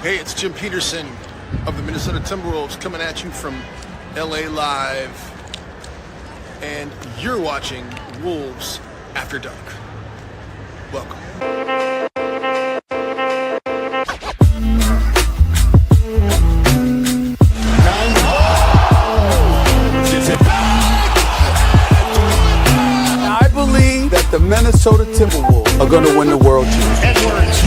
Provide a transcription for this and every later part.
Hey, it's Jim Peterson of the Minnesota Timberwolves coming at you from LA Live. And you're watching Wolves After Dark. Welcome. I believe that the Minnesota Timberwolves are going to win the World Championship. Edwards.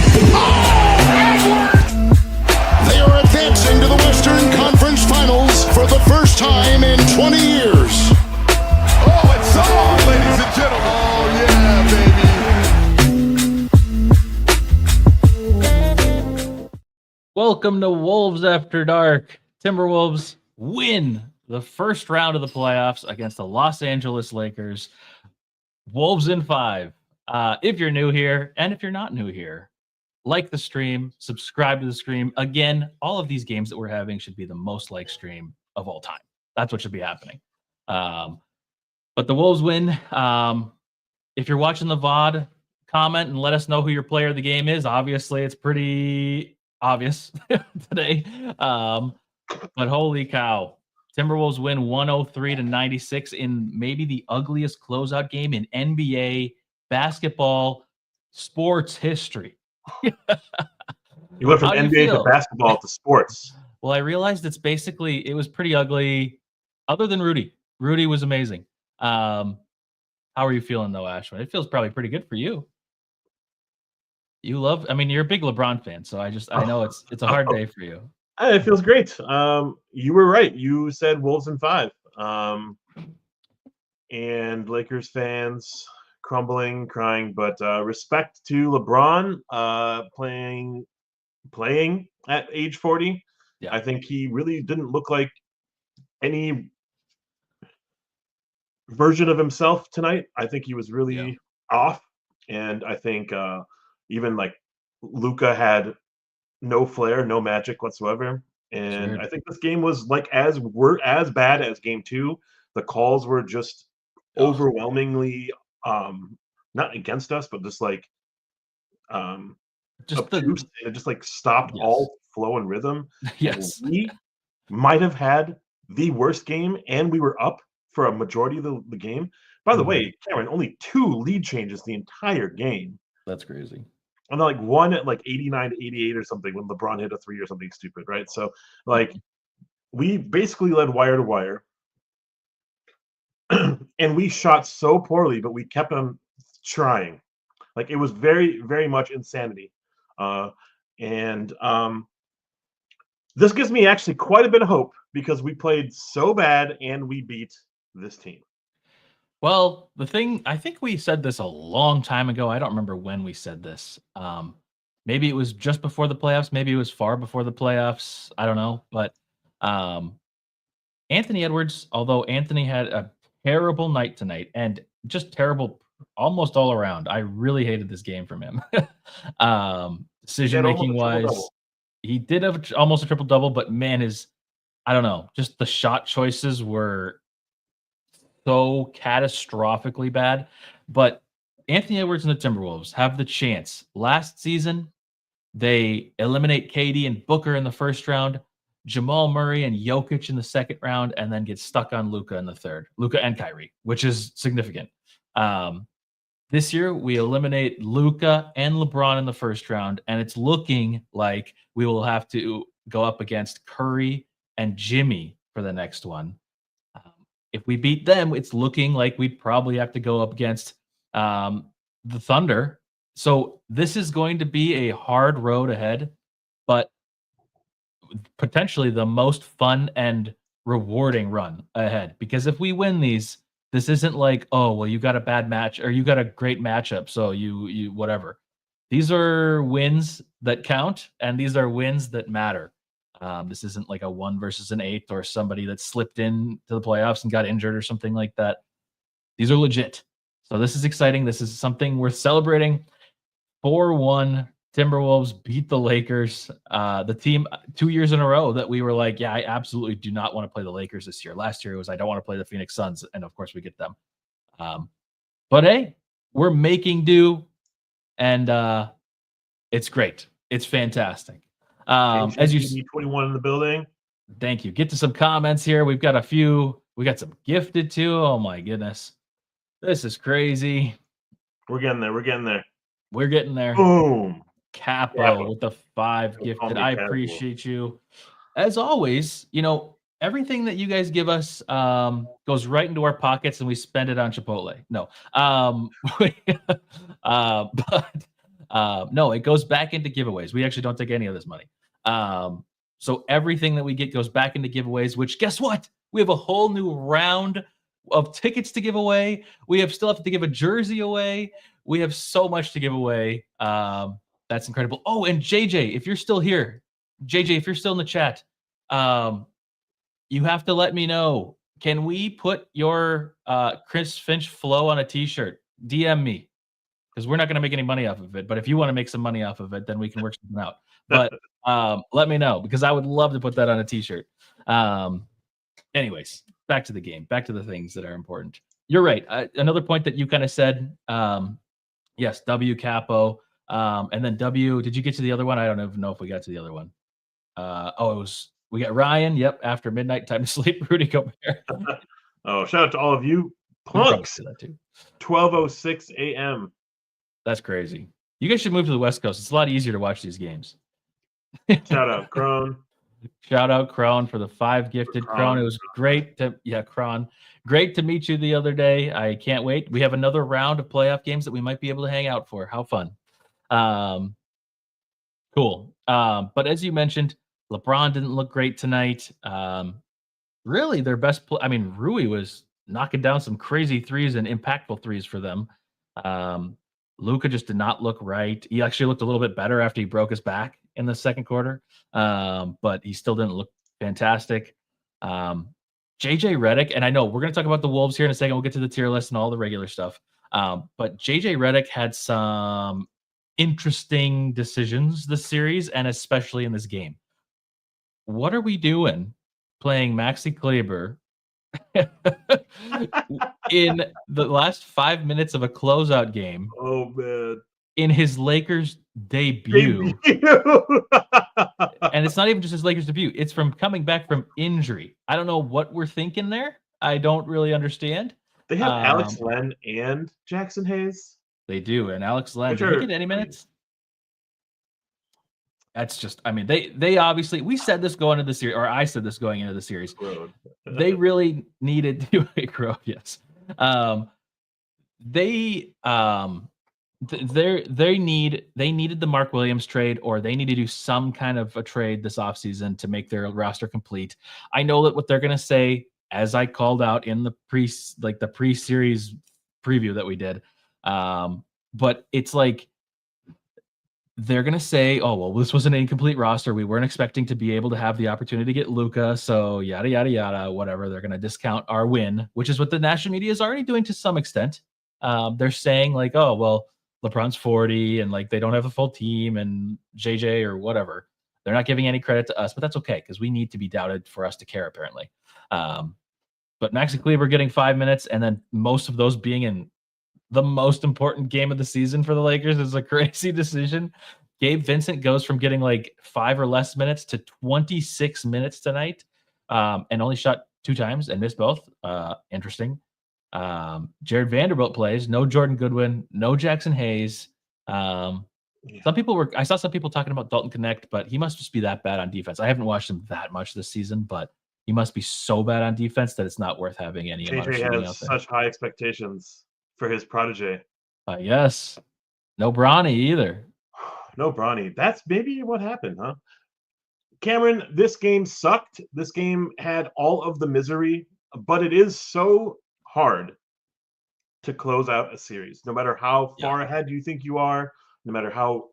They are advancing to the Western Conference Finals for the first time in 20 years. Oh, it's on, ladies and gentlemen. Oh, yeah, baby. Welcome to Wolves After Dark. Timberwolves win the first round of the playoffs against the Los Angeles Lakers. Wolves in 5. If you're new here, and if you're not new here, like the stream, subscribe to the stream. Again, all of these games that we're having should be the most liked stream of all time. That's what should be happening. But the Wolves win. If you're watching the VOD, comment and let us know who your player of the game is. Obviously, it's pretty obvious today. But holy cow. Timberwolves win 103-96 in maybe the ugliest closeout game in NBA basketball sports history. You went from NBA to basketball to sports. Well, I realized it was pretty ugly, other than Rudy. Rudy was amazing. How are you feeling, though, Ashwin? It feels probably pretty good for you. You're a big LeBron fan, so I know it's a hard day for you. It feels great. You were right. You said Wolves in 5. And Lakers fans crumbling, crying, but respect to LeBron playing at age 40. Yeah. I think he really didn't look like any version of himself tonight. I think he was really off, and I think even like Luka had no flair, no magic whatsoever. And Sure. I think this game was like as bad as game 2. The calls were just overwhelmingly not against us, but just like obtuse. It just like stopped all flow and rhythm. Yes. And we might have had the worst game, and we were up for a majority of the game. By the way, Cameron, only 2 lead changes the entire game. That's crazy. And like one at like 89-88 or something when LeBron hit a 3 or something stupid, right? So like we basically led wire to wire. And we shot so poorly, but we kept on trying. Like it was very, very much insanity. And this gives me actually quite a bit of hope because we played so bad and we beat this team. Well, I think we said this a long time ago. I don't remember when we said this. Maybe it was just before the playoffs. Maybe it was far before the playoffs. I don't know. But Anthony Edwards, although Anthony had a terrible night tonight and just terrible almost all around. I really hated this game from him. Decision-making wise, he did have almost a triple-double, but man, I don't know, just the shot choices were so catastrophically bad. But Anthony Edwards and the Timberwolves have the chance. Last season, they eliminate KD and Booker in the first round, Jamal Murray and Jokic in the second round, and then get stuck on Luka in the third. Luka and Kyrie, which is significant. This year, we eliminate Luka and LeBron in the first round, and it's looking like we will have to go up against Curry and Jimmy for the next one. If we beat them, it's looking like we'd probably have to go up against the Thunder. So this is going to be a hard road ahead, but potentially the most fun and rewarding run ahead. Because if we win these, this isn't like, oh, well, you got a bad match or you got a great matchup, so you whatever. These are wins that count, and these are wins that matter. This isn't like a 1 versus an 8 or somebody that slipped into the playoffs and got injured or something like that. These are legit. So this is exciting. This is something worth celebrating. 4-1 Timberwolves beat the Lakers. The team 2 years in a row that we were like, yeah, I absolutely do not want to play the Lakers this year. Last year it was, I don't want to play the Phoenix Suns. And of course we get them. But hey, we're making do. And it's great. It's fantastic. As you 21 in the building. Thank you. Get to some comments here. We've got a few. We got some gifted too. Oh my goodness. This is crazy. We're getting there. We're getting there. We're getting there. Boom. Capo with the 5 gifted. I appreciate you. As always, everything that you guys give us goes right into our pockets and we spend it on Chipotle. No. No, it goes back into giveaways. We actually don't take any of this money. So everything that we get goes back into giveaways, which guess what? We have a whole new round of tickets to give away. We still have to give a jersey away. We have so much to give away. That's incredible. Oh, and JJ, if you're still here, JJ, if you're still in the chat, you have to let me know. Can we put your Chris Finch flow on a t-shirt? DM me, because we're not going to make any money off of it. But if you want to make some money off of it, then we can work something out. But let me know, because I would love to put that on a t-shirt. Anyways, back to the game, back to the things that are important. You're right. Another point that you kind of said, yes, W Capo, and then W. Did you get to the other one? I don't even know if we got to the other one. We got Ryan. Yep, after midnight, time to sleep. Rudy Gobert. Oh, shout out to all of you punks. 12:06 a.m. That's crazy. You guys should move to the West Coast. It's a lot easier to watch these games. Shout out Crone. Shout out Crone for the 5 gifted. Crone, it was great to Crone. Great to meet you the other day. I can't wait. We have another round of playoff games that we might be able to hang out for. How fun. Cool. But as you mentioned, LeBron didn't look great tonight. Really, their best Rui was knocking down some crazy threes and impactful threes for them. Luka just did not look right. He actually looked a little bit better after he broke his back in the second quarter, but he still didn't look fantastic. JJ Redick, and I know we're going to talk about the Wolves here in a second. We'll get to the tier list and all the regular stuff. But JJ Redick had some interesting decisions this series, and especially in this game. What are we doing playing Maxi Kleber in the last 5 minutes of a closeout game? Oh, man. In his Lakers debut. And it's not even just his Lakers debut. It's from coming back from injury. I don't know what we're thinking there. I don't really understand. They have Alex Len and Jackson Hayes. They do. And Alex Len, did he get any minutes? That's just, they obviously, we said this going into the series, or I said this going into the series. They really needed to grow, yes. They needed the Mark Williams trade, or they need to do some kind of a trade this offseason to make their roster complete. I know that what they're going to say, as I called out in the pre-series preview that we did, but it's like, they're going to say, oh, well, this was an incomplete roster. We weren't expecting to be able to have the opportunity to get Luka. So yada, yada, yada, whatever. They're going to discount our win, which is what the national media is already doing to some extent. They're saying like, oh, well, LeBron's 40 and like they don't have a full team and JJ or whatever. They're not giving any credit to us, but that's okay because we need to be doubted for us to care, apparently. But Maxi Kleber getting 5 minutes and then most of those being in the most important game of the season for the Lakers is a crazy decision. Gabe Vincent goes from getting like 5 or less minutes to 26 minutes tonight, and only shot 2 times and missed both. Interesting. Jared Vanderbilt plays. No Jordan Goodwin. No Jackson Hayes. I saw some people talking about Dalton Connect, but he must just be that bad on defense. I haven't watched him that much this season, but he must be so bad on defense that it's not worth having any amount of shooting out there. JJ has such high expectations for his protege. Yes. No Bronny either. No Bronny. That's maybe what happened, huh? Cameron, this game sucked. This game had all of the misery, but it is so hard to close out a series. No matter how far ahead you think you are, no matter how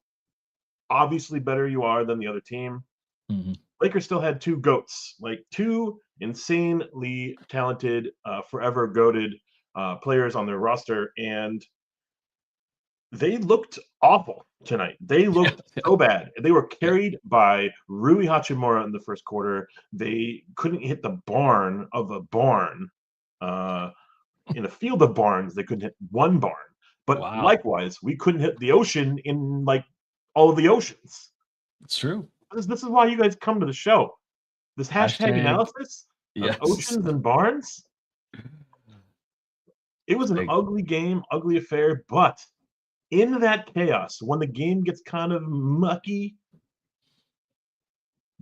obviously better you are than the other team, Lakers still had 2 GOATs, like 2 insanely talented, forever GOATed players on their roster, and they looked awful tonight. They looked so bad. They were carried by Rui Hachimura in the first quarter. They couldn't hit the barn of a barn. In a field of barns, they couldn't hit one barn. But likewise, we couldn't hit the ocean in like all of the oceans. It's true. this is why you guys come to the show. This hashtag analysis of Yes. Oceans and Barnes. It was an ugly game, ugly affair, but in that chaos, when the game gets kind of mucky,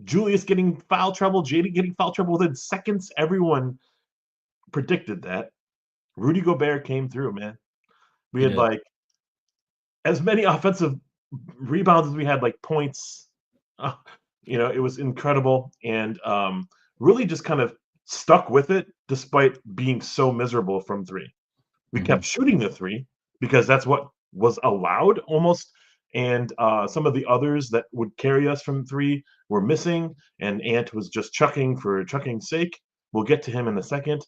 Julius getting foul trouble, JD getting foul trouble within seconds, everyone predicted that. Rudy Gobert came through, man. We He had did. like as many offensive rebounds as we had like points. It was incredible, and really just kind of stuck with it despite being so miserable from three. We kept shooting the three because that's what was allowed almost, and some of the others that would carry us from three were missing, and Ant was just chucking for chucking's sake. We'll get to him in a second.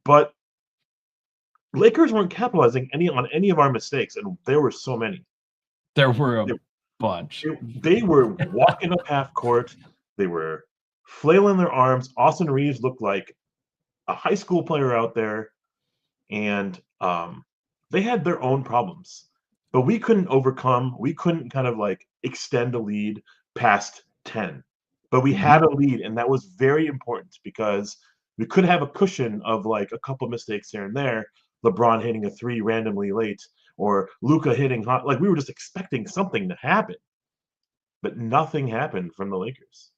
But Lakers weren't capitalizing on any of our mistakes, and there were so many. There were a bunch. They were walking up half court. They were flailing their arms. Austin Reeves looked like a high school player out there, and they had their own problems. But we couldn't overcome. We couldn't kind of like extend a lead past 10. But we had a lead, and that was very important because we could have a cushion of like a couple mistakes here and there. LeBron hitting a three randomly late, or Luka hitting hot. Like we were just expecting something to happen, but nothing happened from the Lakers.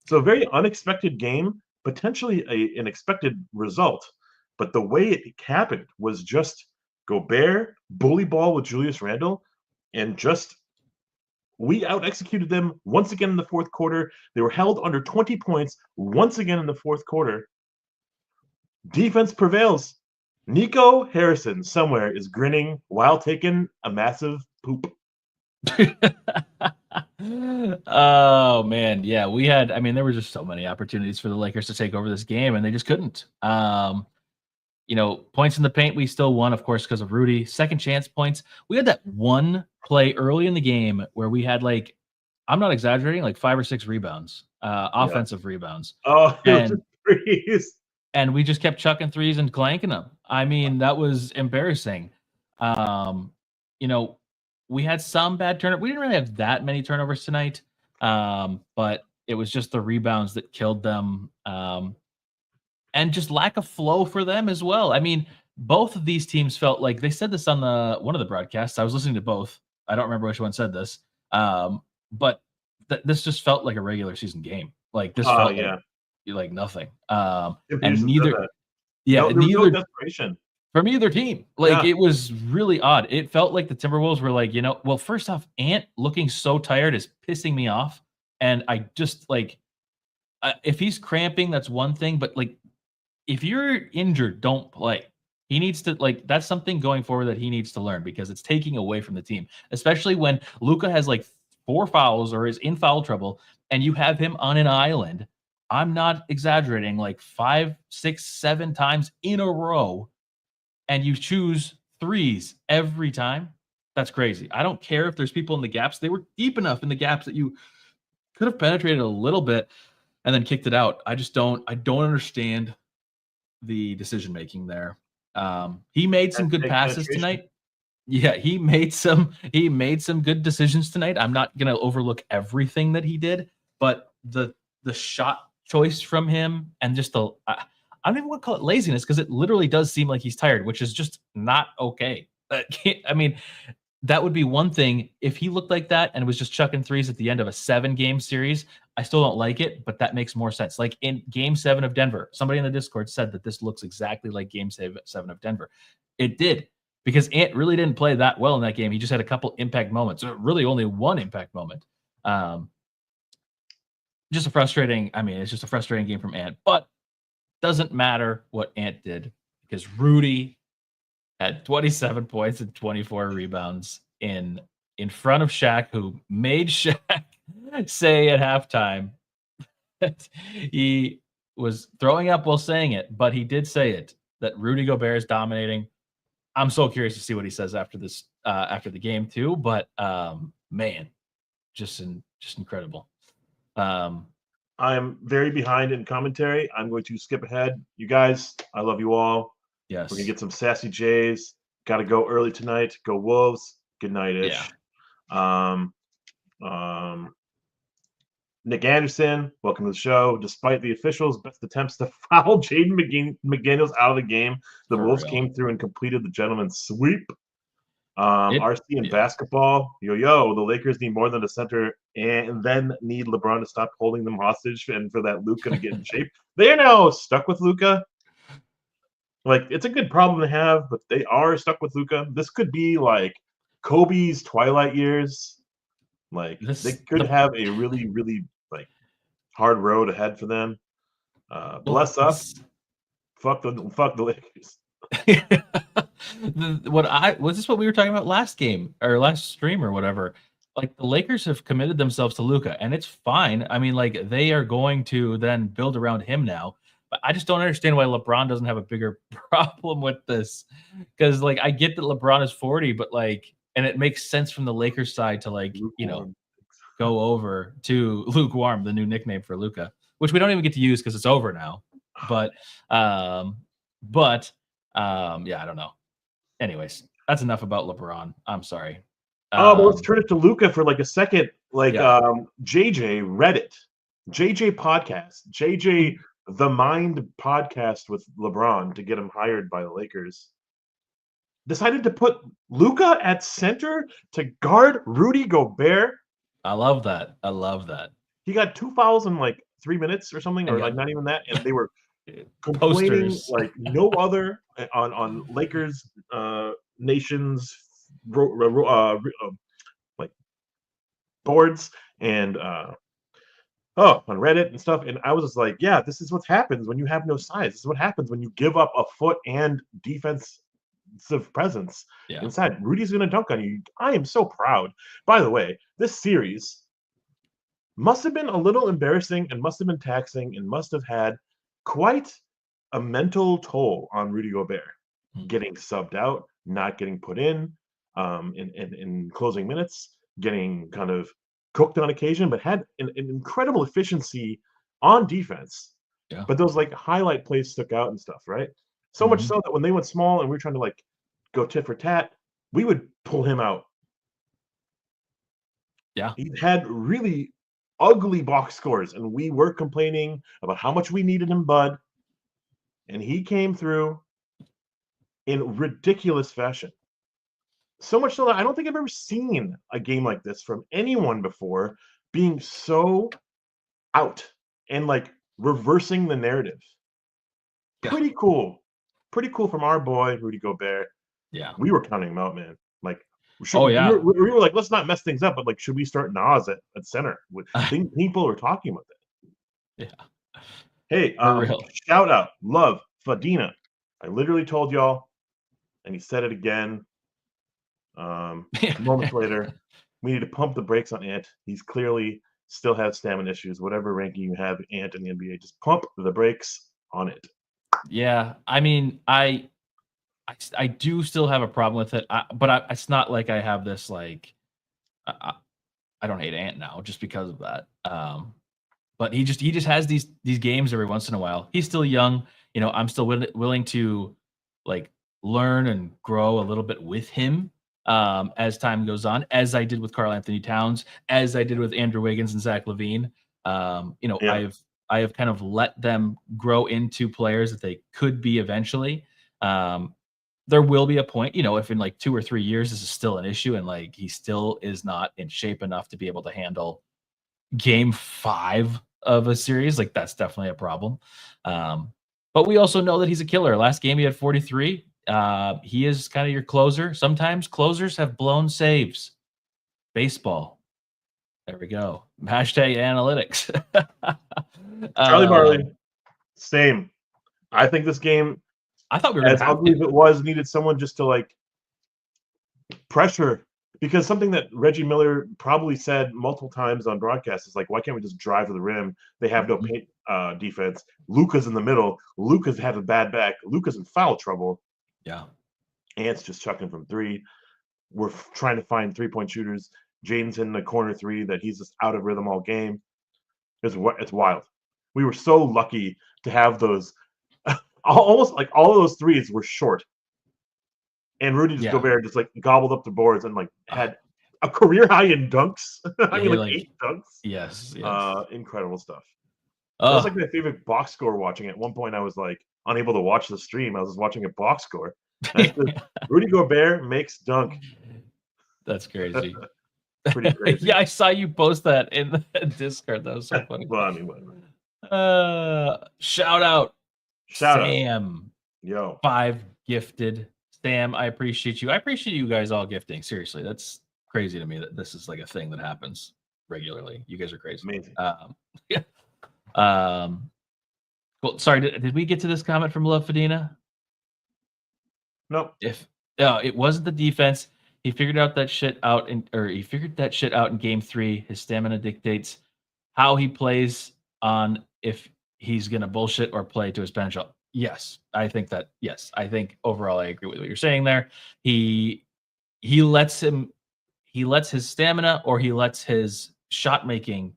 So a very unexpected game, potentially an expected result, but the way it happened was just Gobert bully ball with Julius Randle, and just we out executed them once again in the fourth quarter. They were held under 20 points once again in the fourth quarter. Defense prevails. Nico Harrison somewhere is grinning while taking a massive poop. Oh man, yeah, there were just so many opportunities for the Lakers to take over this game, and they just couldn't. Points in the paint, we still won, of course, because of Rudy. Second chance points. We had that one play early in the game where we had like, I'm not exaggerating, like 5 or 6 rebounds, offensive rebounds. Oh, threes. And we just kept chucking threes and clanking them. I mean, that was embarrassing. We had some bad turnovers. We didn't really have that many turnovers tonight, but it was just the rebounds that killed them, and just lack of flow for them as well. I mean, both of these teams felt like they said this on one of the broadcasts. I was listening to both. I don't remember which one said this, but this just felt like a regular season game. Like this felt like nothing. And neither, no desperation from either team. Like it was really odd. It felt like the Timberwolves were like, well, first off, Ant looking so tired is pissing me off, and I just like, if he's cramping, that's one thing, but like, if you're injured, don't play. He needs to, like, that's something going forward that he needs to learn, because it's taking away from the team, especially when Luka has like 4 fouls or is in foul trouble and you have him on an island. I'm not exaggerating, like 5, 6, 7 times in a row, and you choose threes every time. That's crazy. I don't care if there's people in the gaps. They were deep enough in the gaps that you could have penetrated a little bit and then kicked it out. I don't understand the decision making there. He made some good passes tonight. Yeah, he made some good decisions tonight. I'm not gonna overlook everything that he did, but the shot choice from him, and just I don't even want to call it laziness, because it literally does seem like he's tired, which is just not okay. I mean, that would be one thing if he looked like that and was just chucking threes at the end of a 7-game series. I still don't like it, but that makes more sense. Like in Game 7 of Denver, somebody in the Discord said that this looks exactly like Game 7 of Denver. It did, because Ant really didn't play that well in that game. He just had a couple impact moments, or really only one impact moment. It's just a frustrating game from Ant, but doesn't matter what Ant did, because Rudy had 27 points and 24 rebounds in front of Shaq, who made Shaq say at halftime that he was throwing up while saying it, but he did say it, that Rudy Gobert is dominating. I'm so curious to see what he says after this, after the game too. But man, just incredible. I'm very behind in commentary. I'm going to skip ahead. You guys, I love you all. Yes. We're going to get some sassy Jays. Got to go early tonight. Go Wolves. Good night-ish. Yeah. Nick Anderson, welcome to the show. Despite the officials' best attempts to foul Jaden McDaniels out of the game, the For Wolves real. came through and completed the gentleman's sweep. RC in yeah. basketball, the Lakers need more than a center and then need LeBron to stop holding them hostage and for that Luka to get in shape. They are now stuck with Luka. Like, it's a good problem to have, but they are stuck with Luka. This could be like Kobe's twilight years. Like, they could have a really, really like hard road ahead for them. Bless up. Fuck the Lakers. Was this what we were talking about last game or last stream or whatever? Like, the Lakers have committed themselves to Luka, and it's fine. I mean, like, they are going to then build around him now. But I just don't understand why LeBron doesn't have a bigger problem with this. Because, like, I get that LeBron is 40, but like, and it makes sense from the Lakers side to like, go over to lukewarm, the new nickname for Luka, which we don't even get to use because it's over now. But yeah, I don't know. Anyways, that's enough about LeBron. I'm sorry. But let's turn it to Luka for like a second. Like, JJ Reddit, JJ podcast, JJ the Mind podcast with LeBron to get him hired by the Lakers, decided to put Luka at center to guard Rudy Gobert. I love that. He got 2 fouls in like 3 minutes or something, or like not even that, and they were complaining Posters. like no other on Lakers Nation's like boards and on Reddit and stuff. And I was just like, yeah, this is what happens when you have no size. This is what happens when you give up a foot and defensive presence inside. Rudy's gonna dunk on you. I am so proud. By the way, this series must have been a little embarrassing and must have been taxing and must have had quite a mental toll on Rudy Gobert, getting subbed out, not getting put in closing minutes, getting kind of cooked on occasion, but had an incredible efficiency on defense. Yeah. But those like highlight plays stuck out and stuff, right? So much so that when they went small and we were trying to like go tit for tat, we would pull him out. Yeah. He had really ugly box scores, and we were complaining about how much we needed him, bud. And he came through in ridiculous fashion. So much so that I don't think I've ever seen a game like this from anyone before, being so out and like reversing the narrative. Yeah. Pretty cool from our boy Rudy Gobert. Yeah, we were counting him out, man. Like, we were like, let's not mess things up, but like, should we start Nas at center? People were talking about that. Yeah. Hey, shout out, love Fadina. I literally told y'all, and he said it again. Moments later, we need to pump the brakes on Ant. He's clearly still has stamina issues. Whatever ranking you have Ant in the NBA, just pump the brakes on it. Yeah, I mean, I do still have a problem with it, but it's not like I have this like I don't hate Ant now just because of that. But he just has these games every once in a while. He's still young, I'm still willing to like learn and grow a little bit with him as time goes on, as I did with Karl Anthony Towns, as I did with Andrew Wiggins and Zach LaVine. I have kind of let them grow into players that they could be eventually. There will be a point, if in like 2 or 3 years this is still an issue and like he still is not in shape enough to be able to handle game 5 of a series, like that's definitely a problem. But we also know that he's a killer. Last game he had 43. He is kind of your closer. Sometimes closers have blown saves. Baseball. There we go. Hashtag analytics. Charlie Barley, same. I think this game, I thought we were as ugly as it was, needed someone just to like pressure, because something that Reggie Miller probably said multiple times on broadcast is like, why can't we just drive to the rim? They have no paint defense. Luka's in the middle. Luka's had a bad back. Luka's in foul trouble. Yeah. Ant's just chucking from 3. We're trying to find 3-point shooters. Jaden's in the corner 3 that he's just out of rhythm all game. It's wild. We were so lucky to have those. Almost like all of those threes were short. And Rudy Gobert just like gobbled up the boards and like had a career high in dunks. I Yeah, mean, like like 8 dunks. yes, yes. Incredible stuff. That was Oh, like my favorite box score watching. At one point, I was like unable to watch the stream. I was just watching a box score. And it says, Rudy Gobert makes dunk. that's crazy. Pretty crazy. Yeah, I saw you post that in the Discord. That was so funny. Well, I mean, whatever. Shout out Shout out. Sam. Yo. 5 gifted. Sam, I appreciate you. I appreciate you guys all gifting. Seriously, that's crazy to me that this is like a thing that happens regularly. You guys are crazy. Amazing. Yeah. Well, sorry, did we get to this comment from Love Fadina? Nope. It wasn't the defense. He figured that shit out in game 3. His stamina dictates how he plays on if he's gonna bullshit or play to his potential. Yes, I think that. Yes, I think overall I agree with what you're saying there. He lets his stamina or he lets his shot making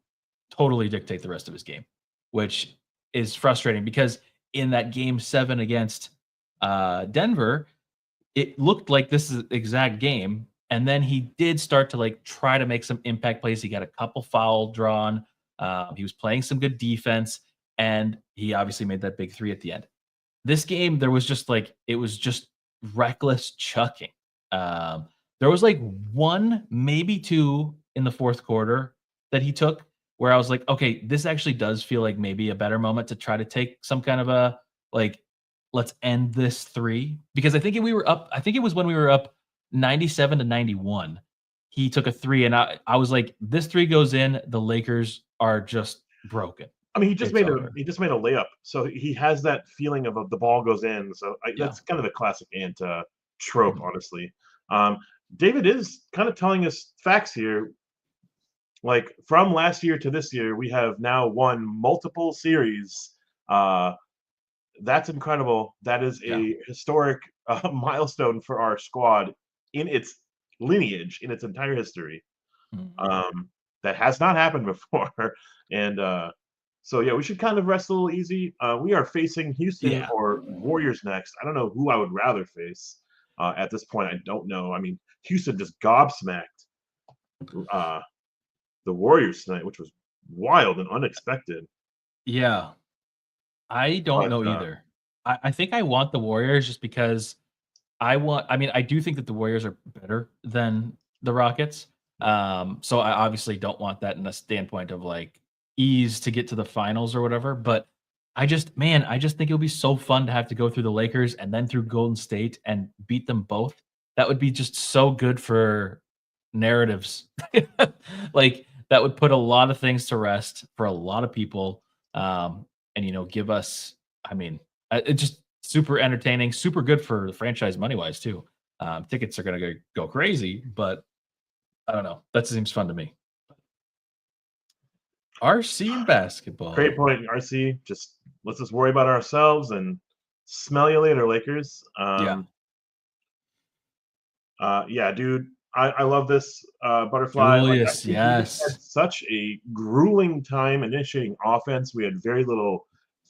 totally dictate the rest of his game, which is frustrating because in that game 7 against Denver, it looked like this is the exact game. And then he did start to like try to make some impact plays. He got a couple foul drawn. He was playing some good defense, and he obviously made that big 3 at the end. This game, there was just like it was just reckless chucking. There was like 1, maybe 2 in the fourth quarter that he took where I was like, okay, this actually does feel like maybe a better moment to try to take some kind of a like, let's end this 3 because I think we were up. I think it was when we were up 97-91. He took a 3, and I was like, this 3 goes in, the Lakers are just broken. I mean, he just made a layup, so he has that feeling of the ball goes in. So that's kind of a classic Ant trope, honestly. David is kind of telling us facts here. Like from last year to this year, we have now won multiple series. That's incredible. That is a historic milestone for our squad in its lineage, in its entire history. That has not happened before. And so, yeah, we should kind of rest a little easy. We are facing Houston or Warriors next. I don't know who I would rather face at this point. I don't know. I mean, Houston just gobsmacked the Warriors tonight, which was wild and unexpected. Yeah. I don't know either. I think I want the Warriors just because I do think that the Warriors are better than the Rockets. So I obviously don't want that in a standpoint of like ease to get to the finals or whatever. But I just think it would be so fun to have to go through the Lakers and then through Golden State and beat them both. That would be just so good for narratives. Like that would put a lot of things to rest for a lot of people. And give us, it's just super entertaining, super good for the franchise money wise too. Tickets are going to go crazy, but I don't know. That seems fun to me. RC basketball. Great point, RC. Let's just worry about ourselves and smell you later, Lakers. Yeah, dude. I love this butterfly. Julius, yes. We had such a grueling time initiating offense. We had very little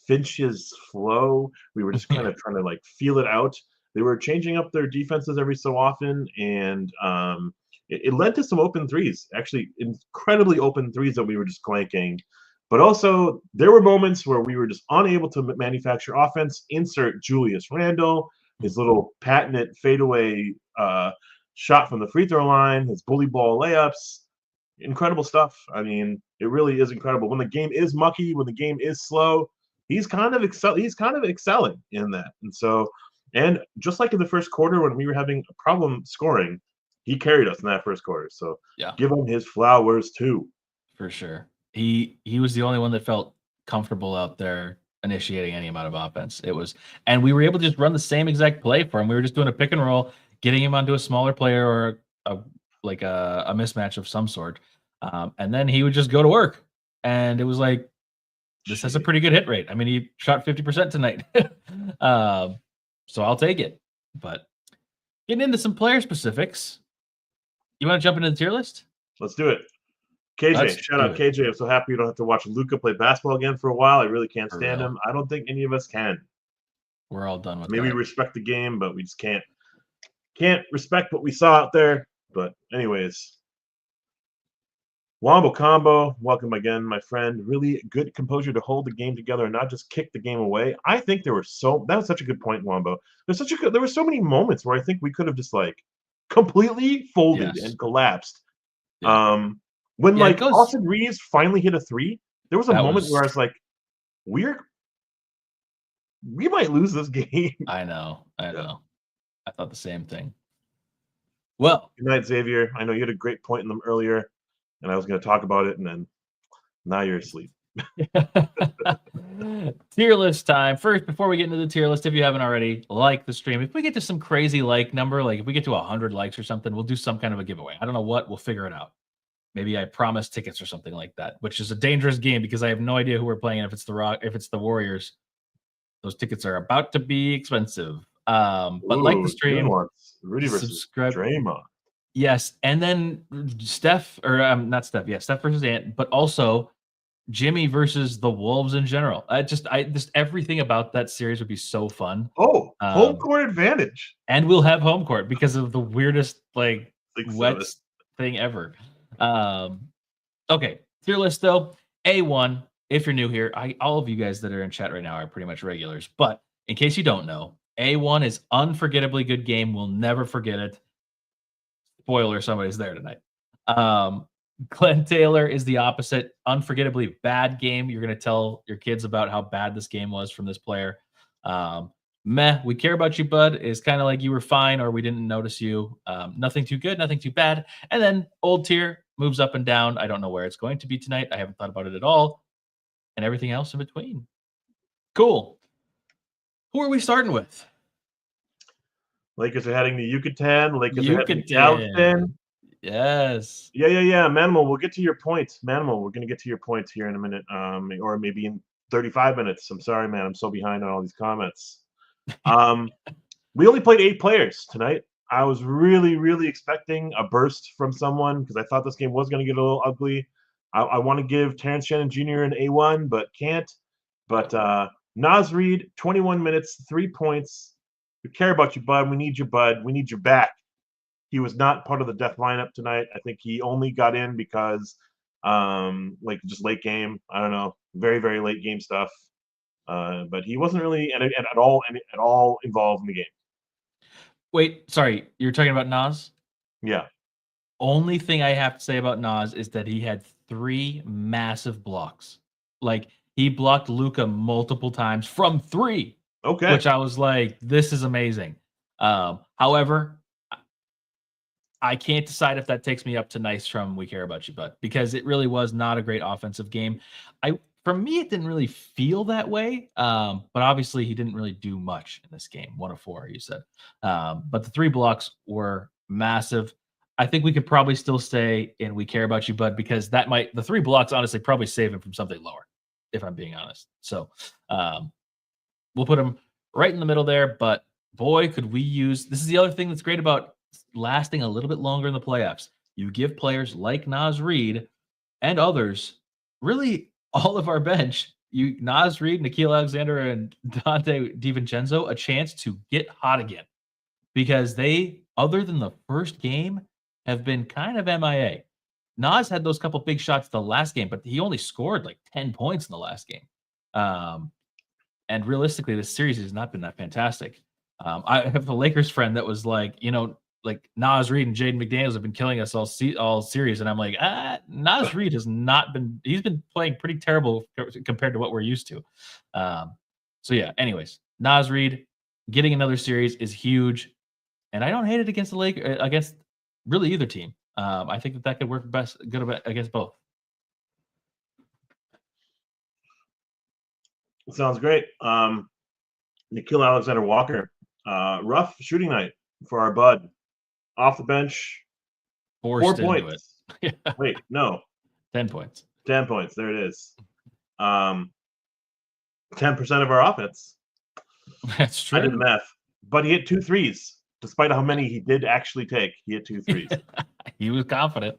Finch's flow. We were just kind of trying to like feel it out. They were changing up their defenses every so often, and it led to some open threes. Actually, incredibly open threes that we were just clanking. But also, there were moments where we were just unable to manufacture offense. Insert Julius Randle, his little patented fadeaway shot from the free throw line, his bully ball layups, incredible stuff. I mean, it really is incredible. When the game is mucky, when the game is slow, he's kind of excelling in that. And just like in the first quarter when we were having a problem scoring, he carried us in that first quarter. So give him his flowers too. For sure. He was the only one that felt comfortable out there initiating any amount of offense. And we were able to just run the same exact play for him. We were just doing a pick and roll, getting him onto a smaller player or a mismatch of some sort. And then he would just go to work. And it was like, this has a pretty good hit rate. I mean, he shot 50% tonight. So I'll take it. But getting into some player specifics, you want to jump into the tier list? Let's do it. KJ, shout out KJ. I'm so happy you don't have to watch Luka play basketball again for a while. I really can't stand him. I don't think any of us can. We're all done with that. Maybe we respect the game, but we just can't respect what we saw out there. But anyways, Wombo Combo, welcome again, my friend. Really good composure to hold the game together and not just kick the game away. I think that was such a good point, Wombo. There were so many moments where I think we could have just like completely folded Yes. and collapsed. Yeah. When Yeah, it like goes- Austin Reeves finally hit a three, there was a That moment was- where I was like, we might lose this game. I know. I thought the same thing. Well, Good night, Xavier. I know you had a great point in them earlier, and I was going to talk about it, and then now you're asleep. tier list time. First, before we get into the tier list, if you haven't already, like the stream. If we get to some crazy like number, like if we get to 100 likes or something, we'll do some kind of a giveaway. I don't know what. We'll figure it out. Maybe I promise tickets or something like that, which is a dangerous game because I have no idea who we're playing. If it's the Warriors, those tickets are about to be expensive. But like the stream, Rudy versus subscribe. Draymond. Yes, and then Steph not Steph. Yeah, Steph versus Ant, but also Jimmy versus the Wolves in general. Just everything about that series would be so fun. Oh, home court advantage. And we'll have home court because of the weirdest like wet so. thing ever. Okay, tier list though. A1, if you're new here, all of you guys that are in chat right now are pretty much regulars. But in case you don't know, A1 is unforgettably good game. We'll never forget it. Spoiler, somebody's there tonight. Glenn Taylor is the opposite. Unforgettably bad game. You're going to tell your kids about how bad this game was from this player. Meh, we care about you, bud, is kind of like you were fine or we didn't notice you. Nothing too good, nothing too bad. And then old tier moves up and down. I don't know where it's going to be tonight. I haven't thought about it at all. And everything else in between. Cool. Who are we starting with? Lakers are heading to Yucatan. Lakers are heading to Yucatan. Galveston. Yes. Yeah. Manimal, we'll get to your points. Manimal, we're going to get to your points here in a minute, or maybe in 35 minutes. I'm sorry, man. I'm so behind on all these comments. We only played 8 players tonight. I was really, really expecting a burst from someone because I thought this game was going to get a little ugly. I want to give Terrence Shannon Jr. an A1, but can't. But Naz Reid, 21 minutes, 3 points. We care about you, bud. We need you, bud. We need you back. He was not part of the death lineup tonight. I think he only got in because, like, just late game. I don't know, very, very late game stuff. But he wasn't really at all involved in the game. Wait, sorry, you're talking about Nas? Yeah. Only thing I have to say about Nas is that he had 3 massive blocks. Like he blocked Luka multiple times from 3. Okay. Which I was like, this is amazing. However, I can't decide if that takes me up to nice from We Care About You, Bud, because it really was not a great offensive game. For me, it didn't really feel that way. But obviously he didn't really do much in this game. 1 of 4, you said. But the 3 blocks were massive. I think we could probably still stay in We Care About You, Bud, because the 3 blocks honestly probably save him from something lower, if I'm being honest. So we'll put him right in the middle there. But boy, could we use this is the other thing that's great about lasting a little bit longer in the playoffs. You give players like Naz Reid and others, really all of our bench, Naz Reid, Nickeil Alexander, and Dante DiVincenzo, a chance to get hot again. Because they, other than the first game, have been kind of MIA. Naz had those couple big shots the last game, but he only scored like 10 points in the last game. And realistically, this series has not been that fantastic. I have a Lakers friend that was like, like Naz Reid and Jaden McDaniels have been killing us all series. And I'm like, Naz Reid has not been, he's been playing pretty terrible compared to what we're used to. So yeah, anyways, Naz Reid getting another series is huge. And I don't hate it against the Lakers, against really either team. I think that could work good against both. Sounds great. Nickeil Alexander Walker, rough shooting night for our bud. Off the bench, 4 points. Wait, no. 10 points. 10 points. There it is. 10% of our offense. That's true. I did the math. But he hit 2 threes. Despite how many he did actually take, he hit 2 threes. He was confident.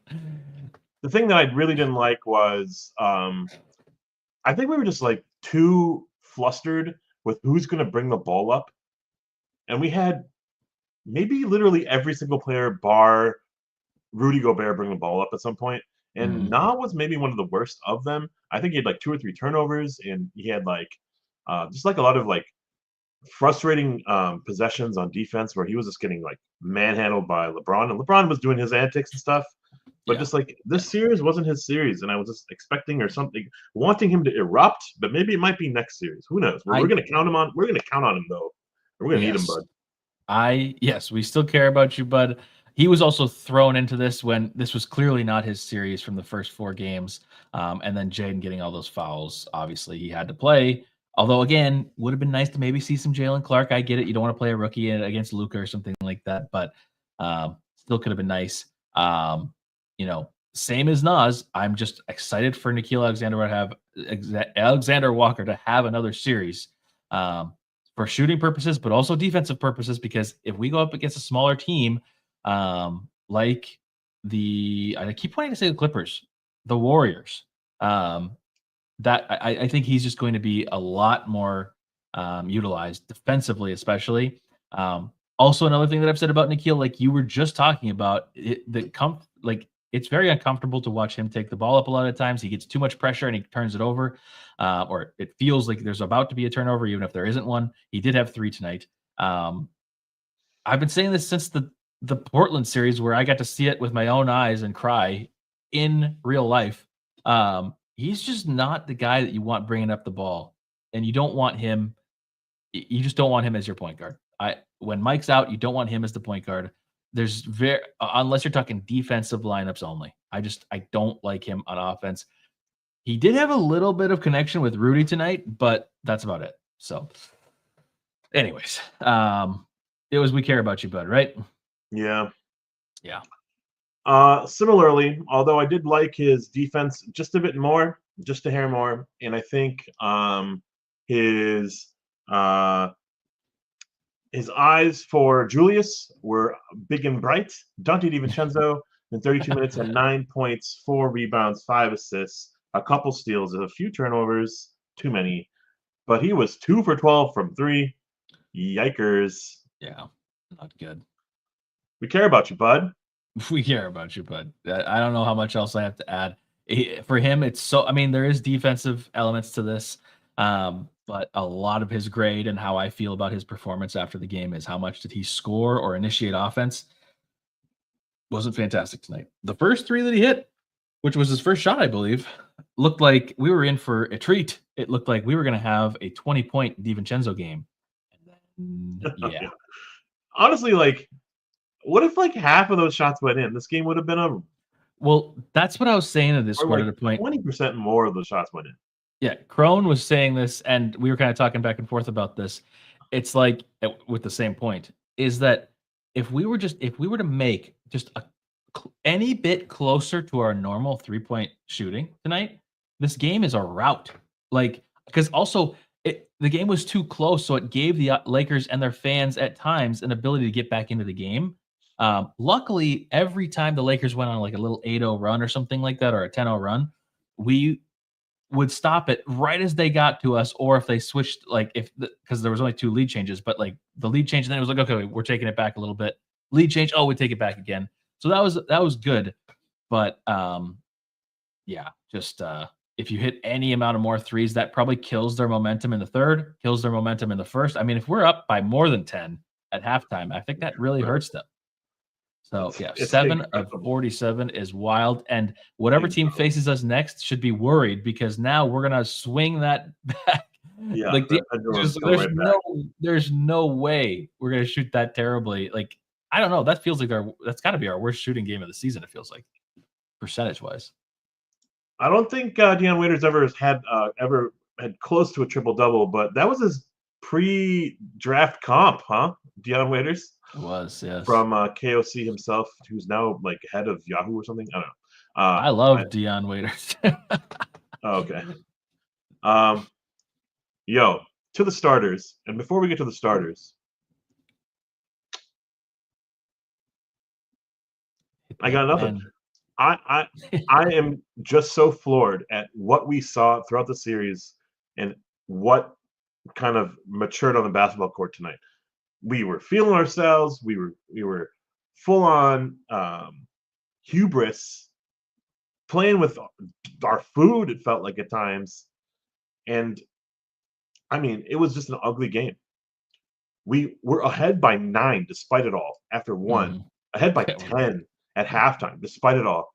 The thing that I really didn't like was I think we were just like too flustered with who's going to bring the ball up. And we had maybe literally every single player bar Rudy Gobert bring the ball up at some point. and Na was maybe one of the worst of them. I think he had like 2 or 3 turnovers, and he had like just like a lot of like frustrating possessions on defense where he was just getting like manhandled by LeBron, and LeBron was doing his antics and stuff. But Yeah. just like this series wasn't his series, and I was just expecting or something, wanting him to erupt. But maybe it might be next series. Who knows? We're gonna count him on. We're gonna count on him though. We're gonna need him, Yes. bud. Yes, we still care about you, bud. He was also thrown into this when this was clearly not his series from the first 4 games. And then Jaden getting all those fouls. Obviously, he had to play. Although, again, would have been nice to maybe see some Jalen Clark. I get it. You don't want to play a rookie against Luka or something like that, but still could have been nice. Same as Nas. I'm just excited for Nickeil Alexander Walker to have another series. For shooting purposes, but also defensive purposes, because if we go up against a smaller team, like I keep wanting to say the Clippers, the Warriors, that I think he's just going to be a lot more utilized defensively, especially. Also, another thing that I've said about Nickeil, like you were just talking about, it's very uncomfortable to watch him take the ball up a lot of times. He gets too much pressure and he turns it over, or it feels like there's about to be a turnover, even if there isn't one. He did have 3 tonight. I've been saying this since the Portland series, where I got to see it with my own eyes and cry in real life. He's just not the guy that you want bringing up the ball, and you don't want him. You just don't want him as your point guard. When Mike's out, you don't want him as the point guard. There's unless you're talking defensive lineups only. I don't like him on offense. He did have a little bit of connection with Rudy tonight, but that's about it. So, anyways, it was we care about you, bud, right? Yeah. Yeah. Similarly, although I did like his defense just a bit more, just a hair more, and I think his eyes for Julius were big and bright. Dante DiVincenzo in 32 minutes had 9 points, 4 rebounds, 5 assists, a couple steals, a few turnovers, too many. But he was 2 for 12 from 3. Yikers. Yeah, not good. We care about you, bud. We care about you, bud. I don't know how much else I have to add. For him, it's so. I mean, there is defensive elements to this, but a lot of his grade and how I feel about his performance after the game is how much did he score or initiate offense. Wasn't fantastic tonight. The first 3 that he hit, which was his first shot, I believe, looked like we were in for a treat. It looked like we were going to have a 20-point DiVincenzo game. And then, yeah. Honestly, like, what if like half of those shots went in? This game would have been Well, that's what I was saying at this or quarter like to point. 20% more of those shots went in. Yeah, Crone was saying this, and we were kind of talking back and forth about this. It's like with the same point is that if we were to make just any bit closer to our normal 3-point shooting tonight, this game is a rout. Like, because also the game was too close, so it gave the Lakers and their fans at times an ability to get back into the game. Luckily, every time the Lakers went on like a little 8-0 run or something like that, or a 10-0 run, we would stop it right as they got to us, or if they switched, like because there was only 2 lead changes, but like the lead change, and then it was like, okay, we're taking it back a little bit. Lead change, we take it back again. So that was good, but yeah, just if you hit any amount of more threes, that probably kills their momentum in the third, kills their momentum in the first. I mean, if we're up by more than 10 at halftime, I think that really hurts them. So yeah, It's 7 of incredible. 47 is wild, and whatever team faces us next should be worried, because now we're gonna swing that back. Yeah, Like there's no way we're gonna shoot that terribly. Like, I don't know. That feels like that's got to be our worst shooting game of the season. It feels like, percentage wise. I don't think Deion Waiters ever had close to a triple double, but that was his pre-draft comp, huh? Deion Waiters. It was, yes. From KOC himself, who's now like head of Yahoo or something. I don't know. I love Deion Waiters. Okay. Yo, to the starters, and before we get to the starters, I got nothing. I am just so floored at what we saw throughout the series and what kind of matured on the basketball court tonight. We were feeling ourselves. We were full on hubris, playing with our food, it felt like at times. And I mean, it was just an ugly game. We were ahead by 9 despite it all after one, Mhm. ahead by 10 at halftime despite it all.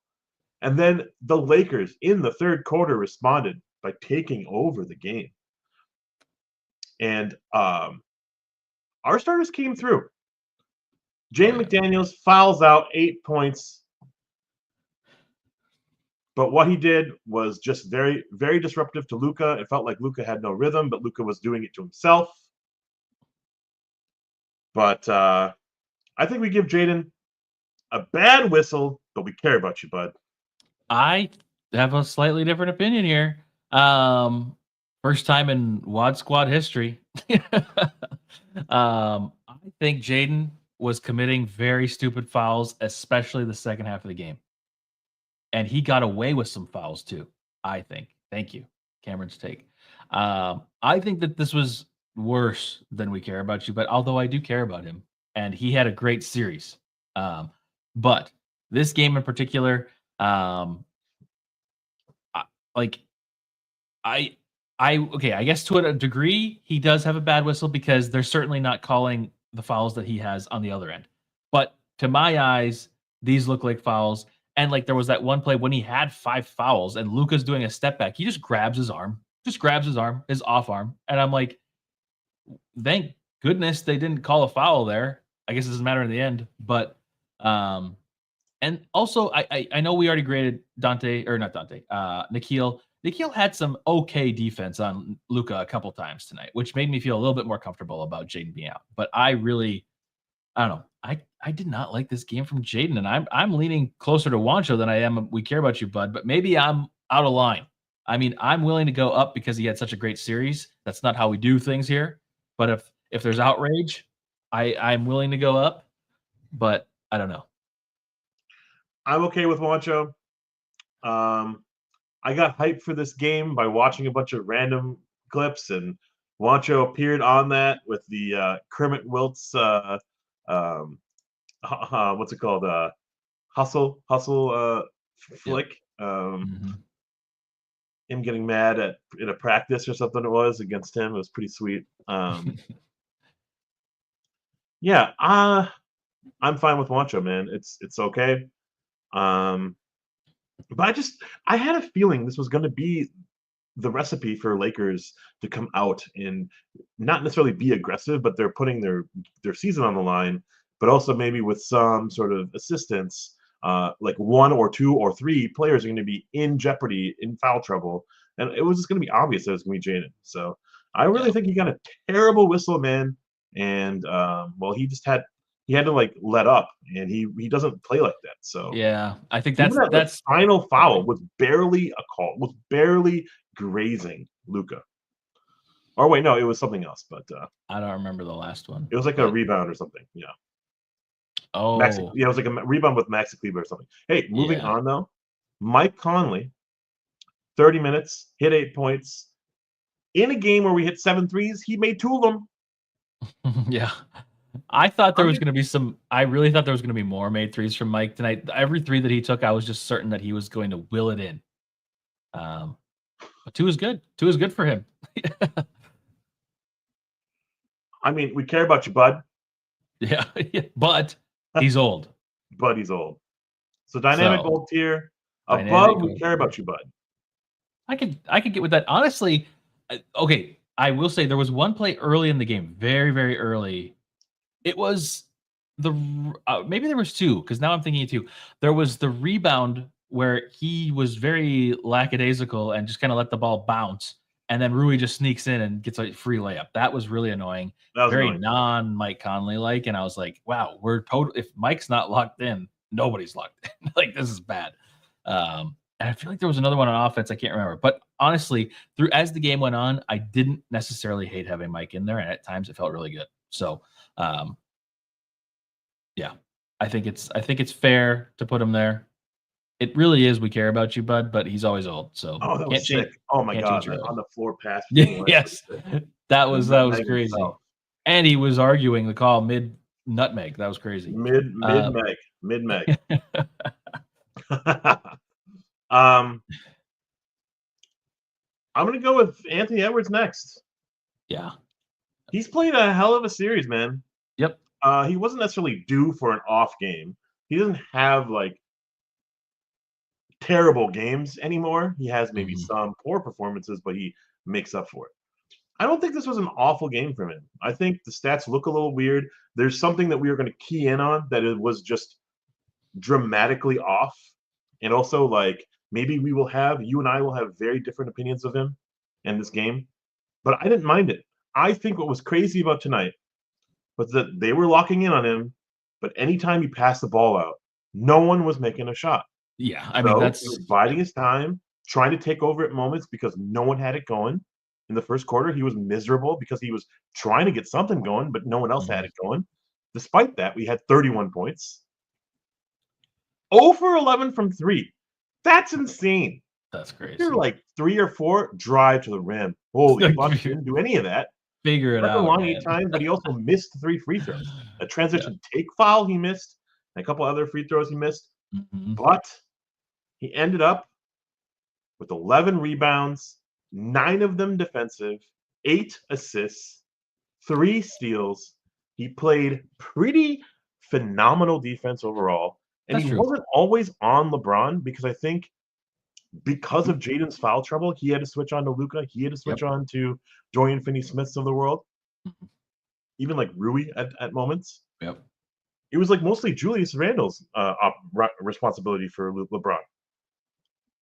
And then the Lakers in the third quarter responded by taking over the game. And our starters came through. Jaden McDaniels fouls out 8 points. But what he did was just very, very disruptive to Luka. It felt like Luka had no rhythm, but Luka was doing it to himself. But I think we give Jaden a bad whistle, but we care about you, bud. I have a slightly different opinion here. First time in WAD Squad history. I think Jaden was committing very stupid fouls, especially the second half of the game. And he got away with some fouls too, I think. Thank you, Cameron's take. I think that this was worse than we care about you, but although I do care about him, and he had a great series. But this game in particular, like I okay, I guess to a degree he does have a bad whistle because they're certainly not calling the fouls that he has on the other end. But to my eyes, these look like fouls. And like there was that one play when he had 5 fouls and Luka's doing a step back, he just grabs his arm, his off arm, and I'm like, thank goodness they didn't call a foul there. I guess it doesn't matter in the end, but and also I know we already graded Dante or not Dante, Nikhil. Nikhil had some okay defense on Luka a couple times tonight, which made me feel a little bit more comfortable about Jaden being out. But I don't know. I did not like this game from Jaden, and I'm leaning closer to Wancho than I am. We care about you, bud, but maybe I'm out of line. I mean, I'm willing to go up because he had such a great series. That's not how we do things here. But if there's outrage, I'm willing to go up. But I don't know. I'm okay with Wancho. I got hyped for this game by watching a bunch of random clips, and Wancho appeared on that with the Kermit Wiltz, what's it called? Hustle flick. Him getting mad in a practice or something it was against him. It was pretty sweet. Yeah, I'm fine with Wancho, man. It's okay. But I had a feeling this was going to be the recipe for Lakers to come out and not necessarily be aggressive, but they're putting their season on the line, but also maybe with some sort of assistance, like 1 or 2 or 3 players are going to be in jeopardy, in foul trouble, and it was just going to be obvious that it was going to be Jaden. So I really think he got a terrible whistle, man, and well, he had to like let up, and he doesn't play like that. So Yeah, I think even that that's final foul was barely a call, was barely grazing Luka. Or wait, no, it was something else. But I don't remember the last one. it was like a rebound or something. Yeah. Oh, Yeah, it was like a rebound with Maxi Kleber or something. Hey, moving on though. Mike Conley, 30 minutes, hit 8 points. In a game where we hit 7 threes, he made 2 of them. yeah. I thought there was going to be I really thought there was going to be more made threes from Mike tonight. Every 3 that he took, I was just certain that he was going to will it in. But 2 is good. 2 is good for him. I mean, we care about you, bud. Yeah, but he's old. But he's old. So dynamic gold tier. Above, we care about you, bud. I could get with that. Honestly, okay, I will say there was one play early in the game, very, very early. It was maybe there was 2, because now I'm thinking of 2. There was the rebound where he was very lackadaisical and just kind of let the ball bounce, and then Rui just sneaks in and gets a free layup. That was really annoying. Very non-Mike Conley like, and I was like, wow, if Mike's not locked in, nobody's locked in. Like, this is bad. And I feel like there was another one on offense. I can't remember. But honestly, as the game went on, I didn't necessarily hate having Mike in there, and at times it felt really good. So, yeah, I think it's fair to put him there. It really is. We care about you, bud, but he's always old. So that was sick. Oh my god, on the floor pass. Yes, that was crazy. And he was arguing the call mid nutmeg. That was crazy. Mid meg. I'm going to go with Anthony Edwards next. Yeah. He's played a hell of a series, man. Yep. He wasn't necessarily due for an off game. He doesn't have like terrible games anymore. He has maybe some poor performances, but he makes up for it. I don't think this was an awful game from him. I think the stats look a little weird. There's something that we were going to key in on that it was just dramatically off. And also, like, maybe you and I will have very different opinions of him in this game. But I didn't mind it. I think what was crazy about tonight was that they were locking in on him, but anytime he passed the ball out, no one was making a shot. Yeah. I mean, He was biding his time, trying to take over at moments because no one had it going. In the first quarter, he was miserable because he was trying to get something going, but no one else had it going. Despite that, we had 31 points. 0 for 11 from 3. That's insane. That's crazy. You're like 3 or 4, drive to the rim. Holy fuck, he didn't do any of that. Figure it out. Long 8 times, but he also missed 3 free throws. A transition take foul he missed, and a couple other free throws he missed. But he ended up with 11 rebounds, 9 of them defensive, 8 assists, 3 steals. He played pretty phenomenal defense overall. And he wasn't always on LeBron because I think because of Jaden's foul trouble, he had to switch on to Luka. He had to switch on to Dorian Finney-Smiths of the world. Even like Rui at moments. Yep. It was like mostly Julius Randle's responsibility for LeBron.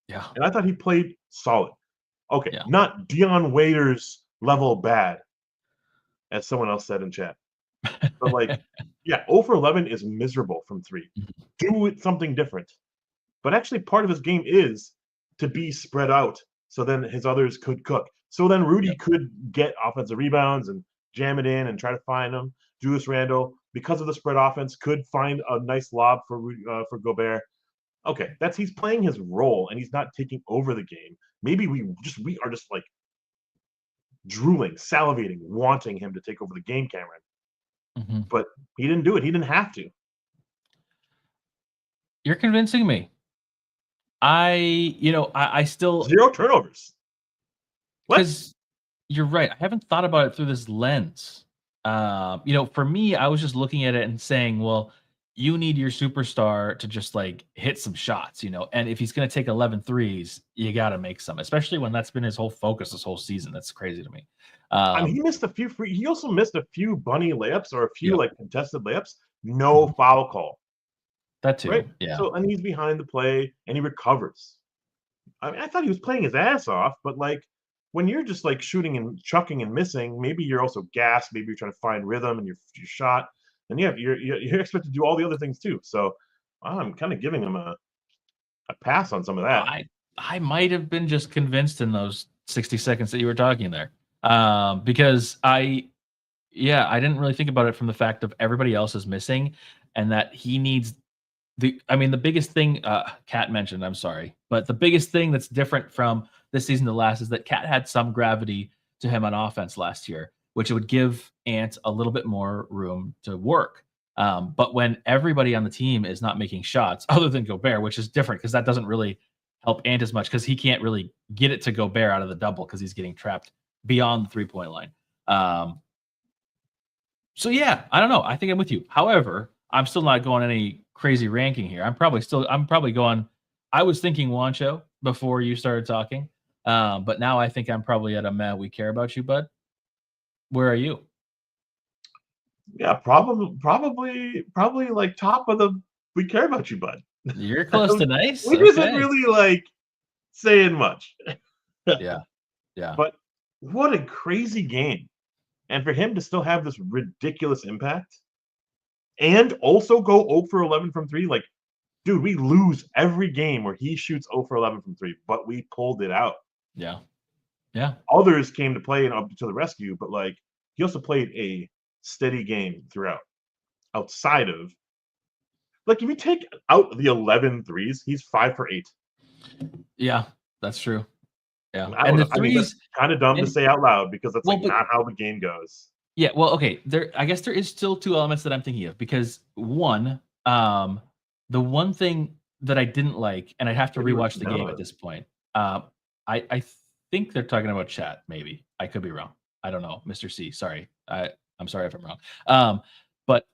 Yeah. And I thought he played solid. Okay, not Dion Waiters level bad, as someone else said in chat. But like, 0 for 11 is miserable from 3. Do it something different. But actually, part of his game is to be spread out, so then his others could cook. So then Rudy could get offensive rebounds and jam it in and try to find them. Julius Randle, because of the spread offense, could find a nice lob for Gobert. Okay, he's playing his role and he's not taking over the game. Maybe we are just like drooling, salivating, wanting him to take over the game, Cameron. But he didn't do it. He didn't have to. You're convincing me. I still 0 turnovers. Because you're right. I haven't thought about it through this lens. For me, I was just looking at it and saying, well, you need your superstar to just like hit some shots, and if he's going to take 11 threes, you got to make some, especially when that's been his whole focus this whole season. That's crazy to me. He missed a few he also missed a few bunny layups or a few like contested layups. No foul call. That too. Right? Yeah. So, and he's behind the play and he recovers. I mean, I thought he was playing his ass off, but like when you're just like shooting and chucking and missing, maybe you're also gassed. Maybe you're trying to find rhythm and your shot. And you're expected to do all the other things too. So I'm kind of giving him a pass on some of that. I might have been just convinced in those 60 seconds that you were talking there, because I didn't really think about it from the fact of everybody else is missing, and that he needs the biggest thing Kat mentioned. I'm sorry, but the biggest thing that's different from this season to last is that Kat had some gravity to him on offense last year, which would give Ant a little bit more room to work. But when everybody on the team is not making shots, other than Gobert, which is different because that doesn't really help Ant as much because he can't really get it to Gobert out of the double because he's getting trapped beyond the 3-point line. So yeah, I don't know. I think I'm with you. However, I'm still not going any crazy ranking here. I'm probably going. I was thinking Wancho before you started talking, but now I think I'm probably at a meh. We care about you, bud. Where are you? Yeah, probably like top of the we care about you, bud. You're close to nice. Which isn't really like saying much. Yeah. But what a crazy game. And for him to still have this ridiculous impact and also go 0 for 11 from 3, like, dude, we lose every game where he shoots 0 for 11 from 3, but we pulled it out. Yeah. Others came to play and up to the rescue, but like he also played a steady game throughout. Outside of, like, if you take out the 11 threes, he's 5 for 8. Yeah, that's true. Yeah, and the threes, that's kind of dumb to say out loud because that's not how the game goes. Yeah, well, okay. I guess there is still 2 elements that I'm thinking of because one, the one thing that I didn't like, and I'd have to Maybe rewatch the game no. at this point. I think they're talking about Chat. Maybe I could be wrong. I don't know, Mr. C. Sorry, I'm sorry if I'm wrong. But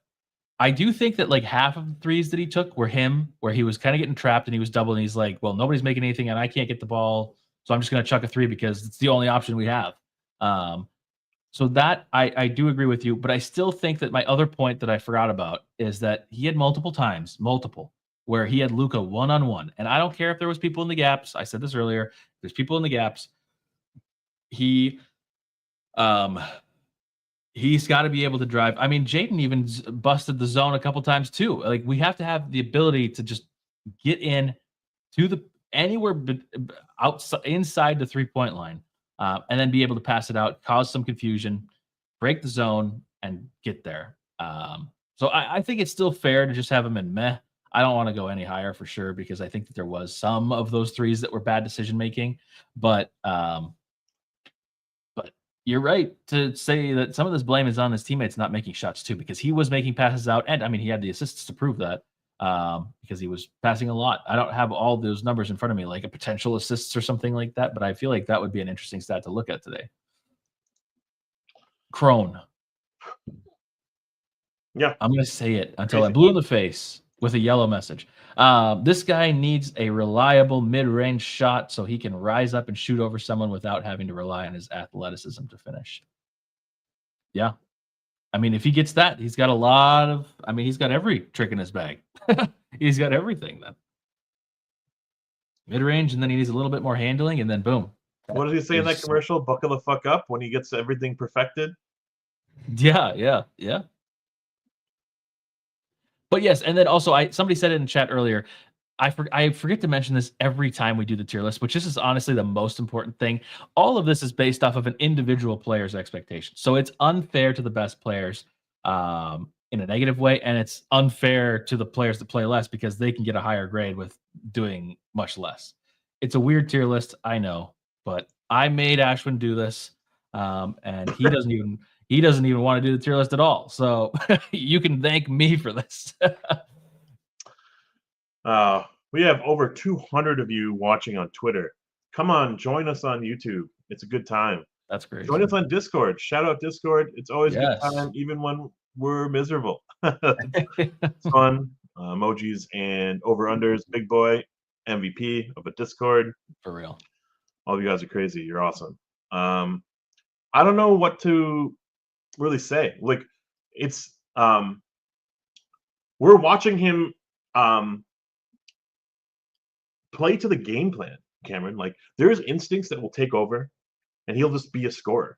I do think that like half of the threes that he took were him, where he was kind of getting trapped and he was doubling. He's like, well, nobody's making anything, and I can't get the ball, so I'm just going to chuck a three because it's the only option we have. So that I do agree with you, but I still think that my other point that I forgot about is that he had multiple times, where he had Luka one-on-one. And I don't care if there was people in the gaps. I said this earlier. There's people in the gaps. He he's got to be able to drive. I mean, Jaden even busted the zone a couple times too. Like we have to have the ability to just get in to the anywhere outside inside the 3-point line. And then be able to pass it out, cause some confusion, break the zone, and get there. So I think it's still fair to just have him in meh. I don't want to go any higher for sure because I think that there was some of those threes that were bad decision making, but you're right to say that some of this blame is on his teammates not making shots too, because he was making passes out, and I mean he had the assists to prove that because he was passing a lot. I don't have all those numbers in front of me, like a potential assists or something like that, but I feel like that would be an interesting stat to look at today. Crone. Yeah, I'm going to say it until I blue in the face with a yellow message. This guy needs a reliable mid-range shot so he can rise up and shoot over someone without having to rely on his athleticism to finish. Yeah. I mean, if he gets that, he's got a lot of, I mean, he's got every trick in his bag. He's got everything then. Mid-range, and then he needs a little bit more handling, and then boom. What does he say in that commercial? Buckle the fuck up when he gets everything perfected. Yeah. But yes, and then also somebody said it in chat earlier. I forget to mention this every time we do the tier list, which this is honestly the most important thing. All of this is based off of an individual player's expectations. So it's unfair to the best players in a negative way, and it's unfair to the players that play less because they can get a higher grade with doing much less. It's a weird tier list, I know, but I made Ashwin do this, and he doesn't even want to do the tier list at all. So you can thank me for this. We have over 200 of you watching on Twitter. Come on, join us on YouTube. It's a good time. That's great. Join us on Discord. Shout out Discord. It's always a good time, even when we're miserable. It's fun. Emojis and over-unders. Big boy, MVP of a Discord. For real. All of you guys are crazy. You're awesome. I don't know what to really say. Like, it's we're watching him play to the game plan, Cameron. Like, there's instincts that will take over, and he'll just be a scorer.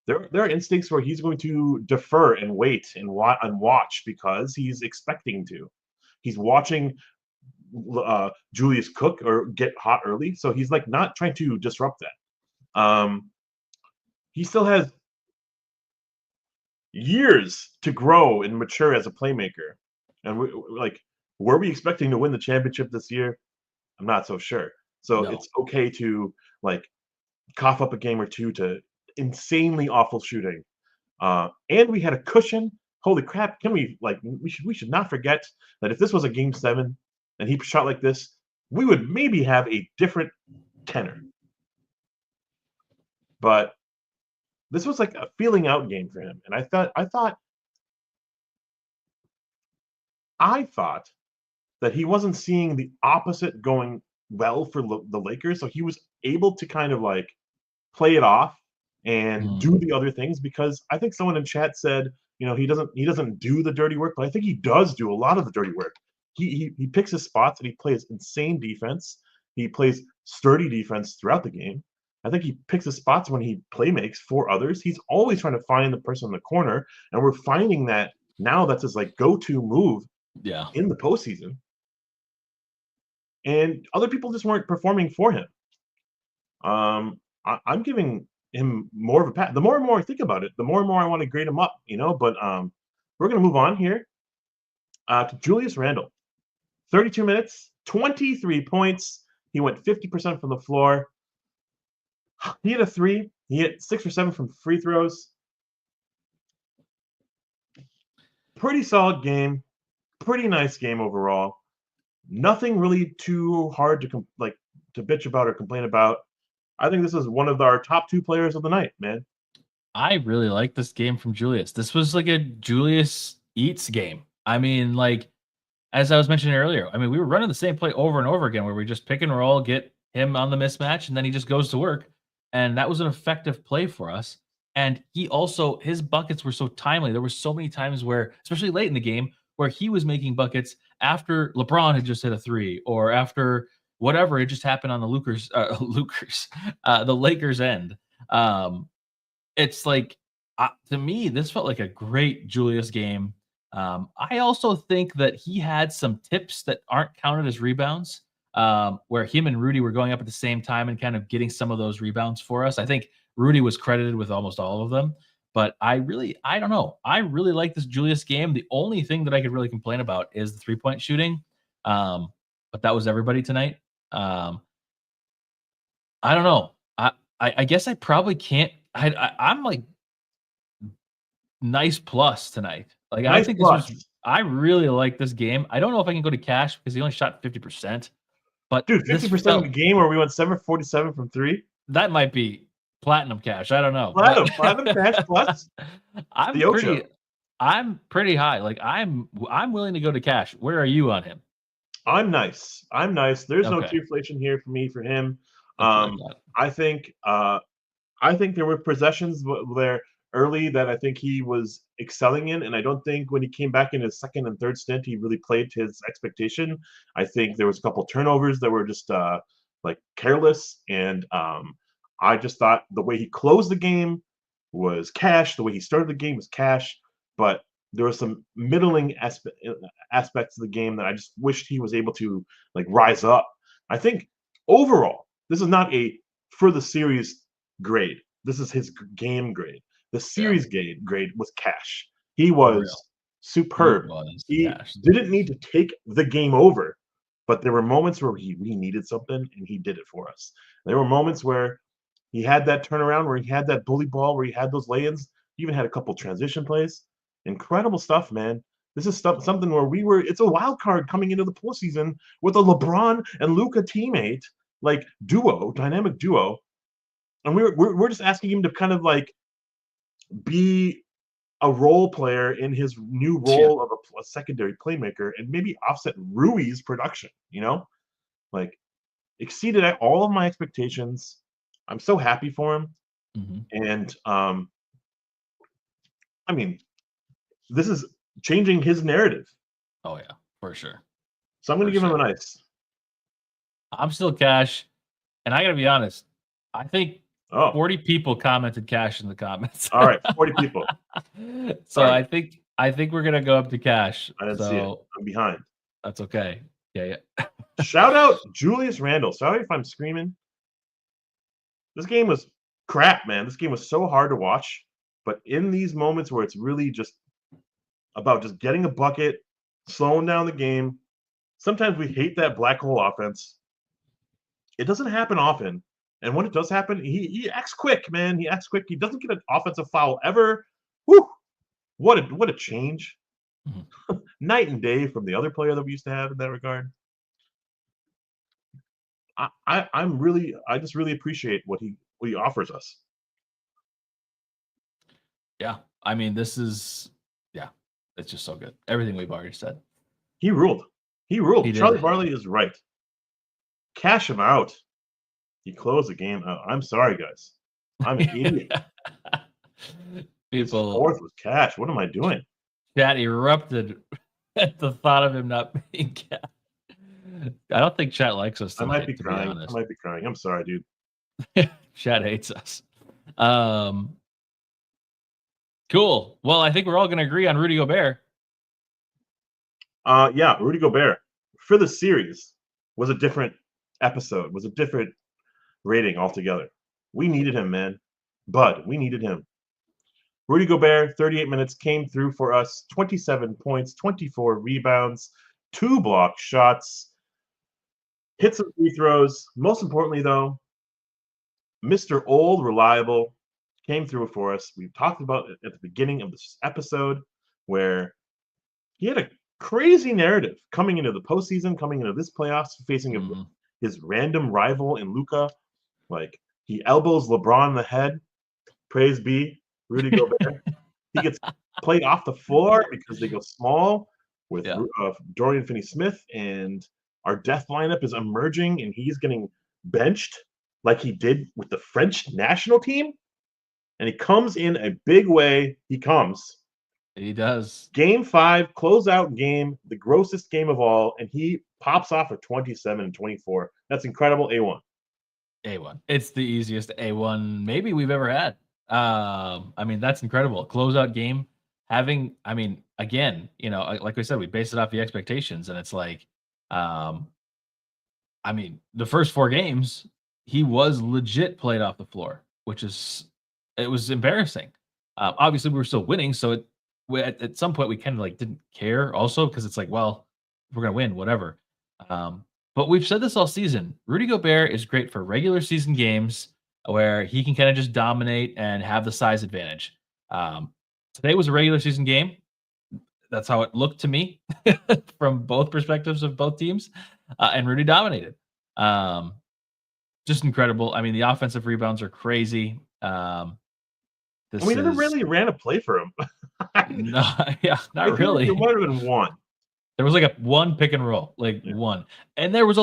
There are instincts where he's going to defer and wait and watch because he's expecting to. He's watching Julius cook or get hot early, so he's like not trying to disrupt that. He still has years to grow and mature as a playmaker. And were we expecting to win the championship this year? I'm not so sure. So It's okay to like cough up a game or two to insanely awful shooting. And we had a cushion. Holy crap! We should not forget that if this was a game 7 and he shot like this, we would maybe have a different tenor. But this was like a feeling out game for him, and I thought that he wasn't seeing the opposite going well for the Lakers, so he was able to kind of like play it off and do the other things, because I think someone in chat said, he doesn't do the dirty work, but I think he does do a lot of the dirty work. He picks his spots and he plays insane defense. He plays sturdy defense throughout the game. I think he picks his spots when he play makes for others. He's always trying to find the person in the corner, and we're finding that now that's his like go-to move in the postseason. And other people just weren't performing for him. I'm giving him more of a pass. The more and more I think about it, the more and more I want to grade him up, But we're going to move on here to Julius Randle. 32 minutes, 23 points. He went 50% from the floor. He hit a 3. He hit 6 or 7 from free throws. Pretty solid game. Pretty nice game overall. nothing really too hard to to bitch about or complain about. I think this is one of our top 2 players of the night, man. I really like this game from Julius. This was like a Julius Eats game. I mean, like, as I was mentioning earlier, I mean, we were running the same play over and over again where we just pick and roll, get him on the mismatch, and then he just goes to work. And that was an effective play for us. And he also, his buckets were so timely. There were so many times where, especially late in the game, where he was making buckets after LeBron had just hit a three or after whatever had just happened on the the Lakers end. It's like, to me, this felt like a great Julius game. I also think that he had some tips that aren't counted as rebounds, where him and Rudy were going up at the same time and kind of getting some of those rebounds for us. I think Rudy was credited with almost all of them, but I don't know. I really like this Julius game. The only thing that I could really complain about is the 3-point shooting. But that was everybody tonight. I don't know. I guess I probably can't. I'm like nice plus tonight. Like, I Nice think plus. I really like this game. I don't know if I can go to cash because he only shot 50%. But Dude, this 50% of the game where we went 7-47 from 3? that might be platinum cash. I don't know. Platinum cash plus I'm the Ocho. I'm pretty high. Like, I'm willing to go to cash. Where are you on him? I'm nice. I'm nice. There's no Okay. deflation here for me for him. That's what I thought. I think there were possessions there early that I think he was excelling in, and I don't think when he came back in his second and third stint he really played to his expectation. I think there was a couple turnovers that were just like careless, and I just thought the way he closed the game was cash. The way he started the game was cash, but there were some middling aspects of the game that I just wished he was able to like rise up. I think overall, this is not a for the series grade. This is his game grade. The Yeah, series grade was cash. He for was real. He superb. was He cash. didn't need to take the game over, but there were moments where we needed something and he did it for us. There were moments where he had that turnaround, where he had that bully ball, where he had those lay-ins. He even had a couple transition plays. Incredible stuff, man. This is something where it's a wild card coming into the postseason with a LeBron and Luka teammate, like dynamic duo. And we're just asking him to kind of like be a role player in his new Yeah. role of a secondary playmaker and maybe offset Rui's production, like exceeded all of my expectations. I'm so happy for him. Mhm. And I mean, this is changing his narrative. Oh yeah, for sure. So I'm going to For give him a sure. nice. I'm still cash, and I gotta be honest. I think Oh, 40 people commented cash in the comments. all right. 40 people. So Sorry, I think we're gonna go up to cash. I didn't see it. So I'm behind. that's okay. Yeah, yeah. Shout out Julius Randle. Sorry if I'm screaming. This game was crap, man. This game was so hard to watch. But in these moments where it's really just about just getting a bucket, slowing down the game, sometimes we hate that black hole offense. It doesn't happen often. And when it does happen, he acts quick, man. He acts quick. He doesn't get an offensive foul ever. Whew! What a change. Mhm. Night and day from the other player that we used to have in that regard. I just really appreciate what he offers us. Yeah. I mean, this is yeah, it's just so good. Everything we've already said. He ruled. He He ruled. did. Charlie Barley is right. Cash him out. He closed the game out. I'm sorry, guys. I'm an idiot. His People fourth was cash. What am I doing? chat erupted at the thought of him not being cash. I don't think chat likes us I might tonight, be to be crying. I honest. might be crying. I'm sorry, dude. Chat hates us. Cool. Well, I think we're all gonna agree on Rudy Gobert. Yeah, Rudy Gobert for the series was a different episode, was a different rating altogether. We needed him, man. Bud, we needed him. Rudy Gobert, 38 minutes, came through for us, 27 points, 24 rebounds, 2 block shots, hit some free throws. Most importantly, though, Mr. Old Reliable came through for us. We talked about it at the beginning of this episode where he had a crazy narrative coming into the postseason, coming into this playoffs, facing Mhm. his random rival in Luka. Like, he elbows LeBron in the head. Praise be Rudy Gobert. He gets played off the floor because they go small with Yeah. Dorian Finney-Smith, and our death lineup is emerging, and he's getting benched like he did with the French national team. And he comes in a big way. He comes. He does. Game 5, closeout game, the grossest game of all, and he pops off at 27 and 24. That's incredible. A1. A1. It's the easiest A1 maybe we've ever had. I mean, that's incredible. Closeout game. I mean, again, like we said, we base it off the expectations, and it's like, um, I mean, the first 4 games, he was legit played off the floor, it was embarrassing. Obviously, we were still winning, so at some point we kind of like didn't care also because it's like, well, if we're gonna win, whatever. But we've said this all season. Rudy Gobert is great for regular season games where he can kind of just dominate and have the size advantage. Today was a regular season game. That's how it looked to me from both perspectives of both teams, and Rudy dominated. Um, just incredible. I mean, the offensive rebounds are crazy. This We never is really ran a play for him. no, yeah, I not think really. there might have been one. There was like a one pick and roll, like one, and there was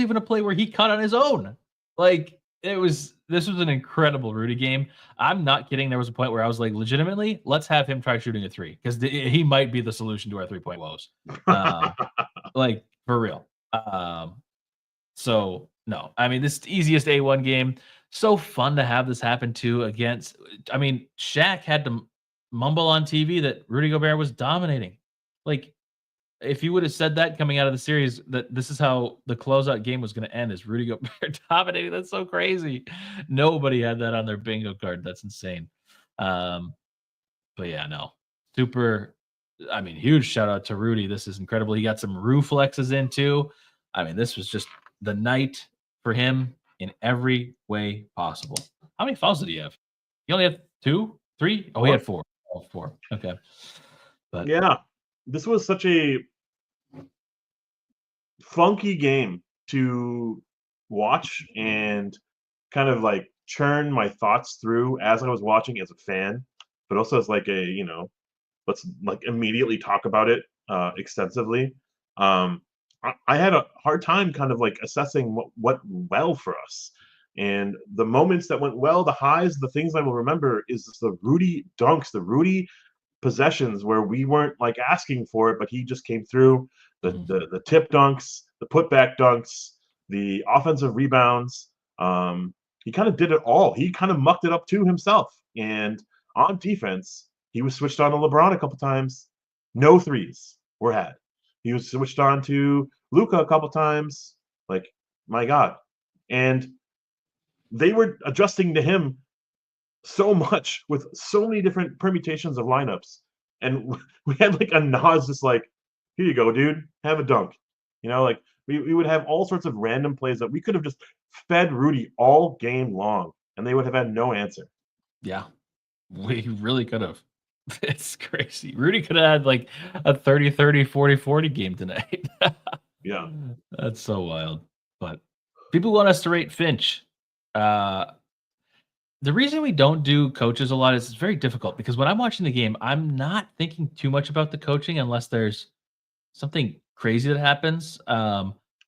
even a play where he caught on his own. Like this was an incredible Rudy game. I'm not kidding. There was a point where I was like, legitimately, let's have him try shooting a three because he might be the solution to our 3-point woes. Like for real. So no, I mean, this is the easiest A1 game. So fun to have this happen too against. I mean, Shaq had to mumble on TV that Rudy Gobert was dominating. Like, if you would have said that coming out of the series, that this is how the closeout game was going to end, is Rudy Gobert dominating. That's so crazy. Nobody had that on their bingo card. That's insane. But yeah, no, super. I mean, huge shout out to Rudy. This is incredible. He got some roof flexes in too. I mean, this was just the night for him in every way possible. How many fouls did he have? He only had 2, 3. Oh, he had 4. Oh, 4. Okay. But yeah, this was such a funky game to watch and kind of like churn my thoughts through as I was watching as a fan, but also as like let's like immediately talk about it extensively. I had a hard time kind of like assessing what went well for us. And the moments that went well, the highs, the things I will remember is the Rudy dunks, the Rudy possessions where we weren't like asking for it, but he just came through. The tip dunks, the putback dunks, the offensive rebounds. He kind of did it all. He kind of mucked it up too himself. And on defense, he was switched on to LeBron a couple times. No threes were had. He was switched on to Luka a couple times. Like, my God. And they were adjusting to him so much with so many different permutations of lineups. And we had like a Nas just like, here you go, dude, have a dunk. Like we would have all sorts of random plays that we could have just fed Rudy all game long and they would have had no answer. yeah, we really could have. It's crazy. Rudy could have had like a 30-30, 40-40 game tonight. Yeah. That's so wild. But people want us to rate Finch. The reason we don't do coaches a lot is it's very difficult because when I'm watching the game, I'm not thinking too much about the coaching unless there's something crazy that happens.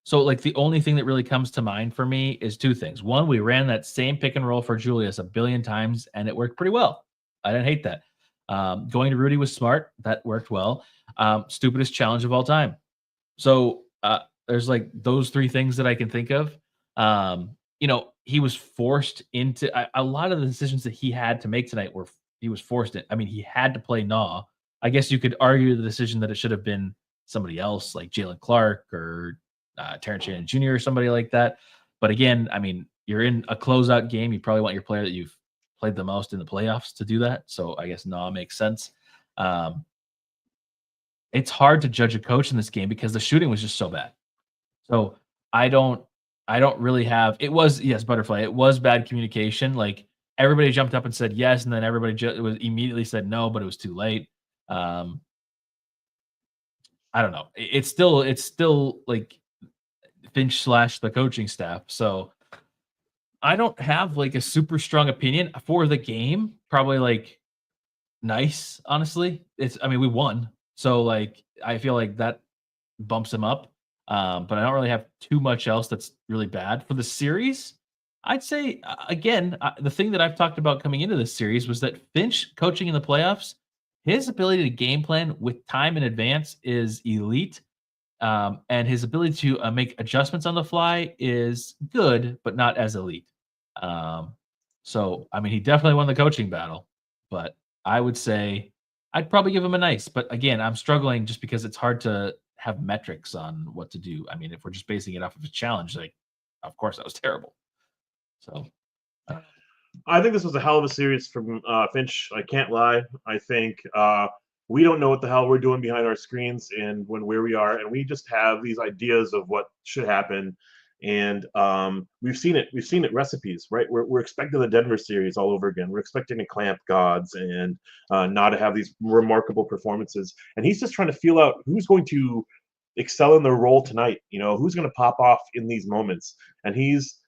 So like the only thing that really comes to mind for me is 2 things. One, we ran that same pick and roll for Julius a billion times and it worked pretty well. I didn't hate that. Going to Rudy was smart. That worked well. Stupidest challenge of all time. So there's like those 3 things that I can think of. He was forced into a lot of the decisions that he had to make tonight he was forced in. I mean, he had to play Nah. I guess you could argue the decision that it should have been somebody else like Jalen Clark or Terrence Shannon Jr. or somebody like that. But again, I mean, you're in a closeout game. You probably want your player that you've played the most in the playoffs to do that. So I guess Nah makes sense. It's hard to judge a coach in this game because the shooting was just so bad. So I don't really have. It was, yes, Butterfly. It was bad communication. Like everybody jumped up and said yes, and then everybody was immediately said no, but it was too late. I don't know. It's still like Finch / the coaching staff. So I don't have like a super strong opinion for the game. Probably like nice, honestly. I mean, we won. So like I feel like that bumps him up. But I don't really have too much else that's really bad for the series. I'd say again, the thing that I've talked about coming into this series was that Finch coaching in the playoffs, his ability to game plan with time in advance is elite. And his ability to make adjustments on the fly is good, but not as elite. So, I mean, he definitely won the coaching battle, but I would say I'd probably give him a nice. But again, I'm struggling just because it's hard to have metrics on what to do. I mean, if we're just basing it off of a challenge, like, of course, that was terrible. So, I think this was a hell of a series from Finch. I can't lie. I think we don't know what the hell we're doing behind our screens and where we are, and we just have these ideas of what should happen. And we've seen it. We've seen it recipes, right? We're expecting the Denver series all over again. We're expecting to clamp gods and not to have these remarkable performances. And he's just trying to feel out who's going to excel in their role tonight. You know, who's going to pop off in these moments. And he's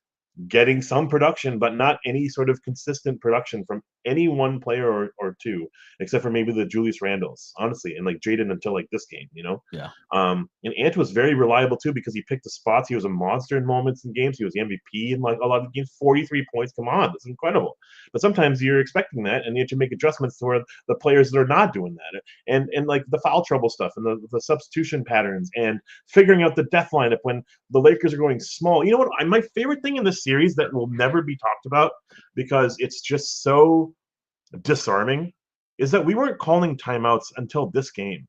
getting some production, but not any sort of consistent production from any one player or two, except for maybe the Julius Randles, honestly, and like Jaden until like this game, you know? yeah. And Ant was very reliable too because he picked the spots. He was a monster in moments in games. He was the MVP in like a lot of games. 43 points. Come on, that's incredible. But sometimes you're expecting that, and you have to make adjustments to where the players that are not doing that, and like the foul trouble stuff and the substitution patterns and figuring out the death lineup when the Lakers are going small. You know what? My favorite thing in this series that will never be talked about because it's just so disarming is that we weren't calling timeouts until this game.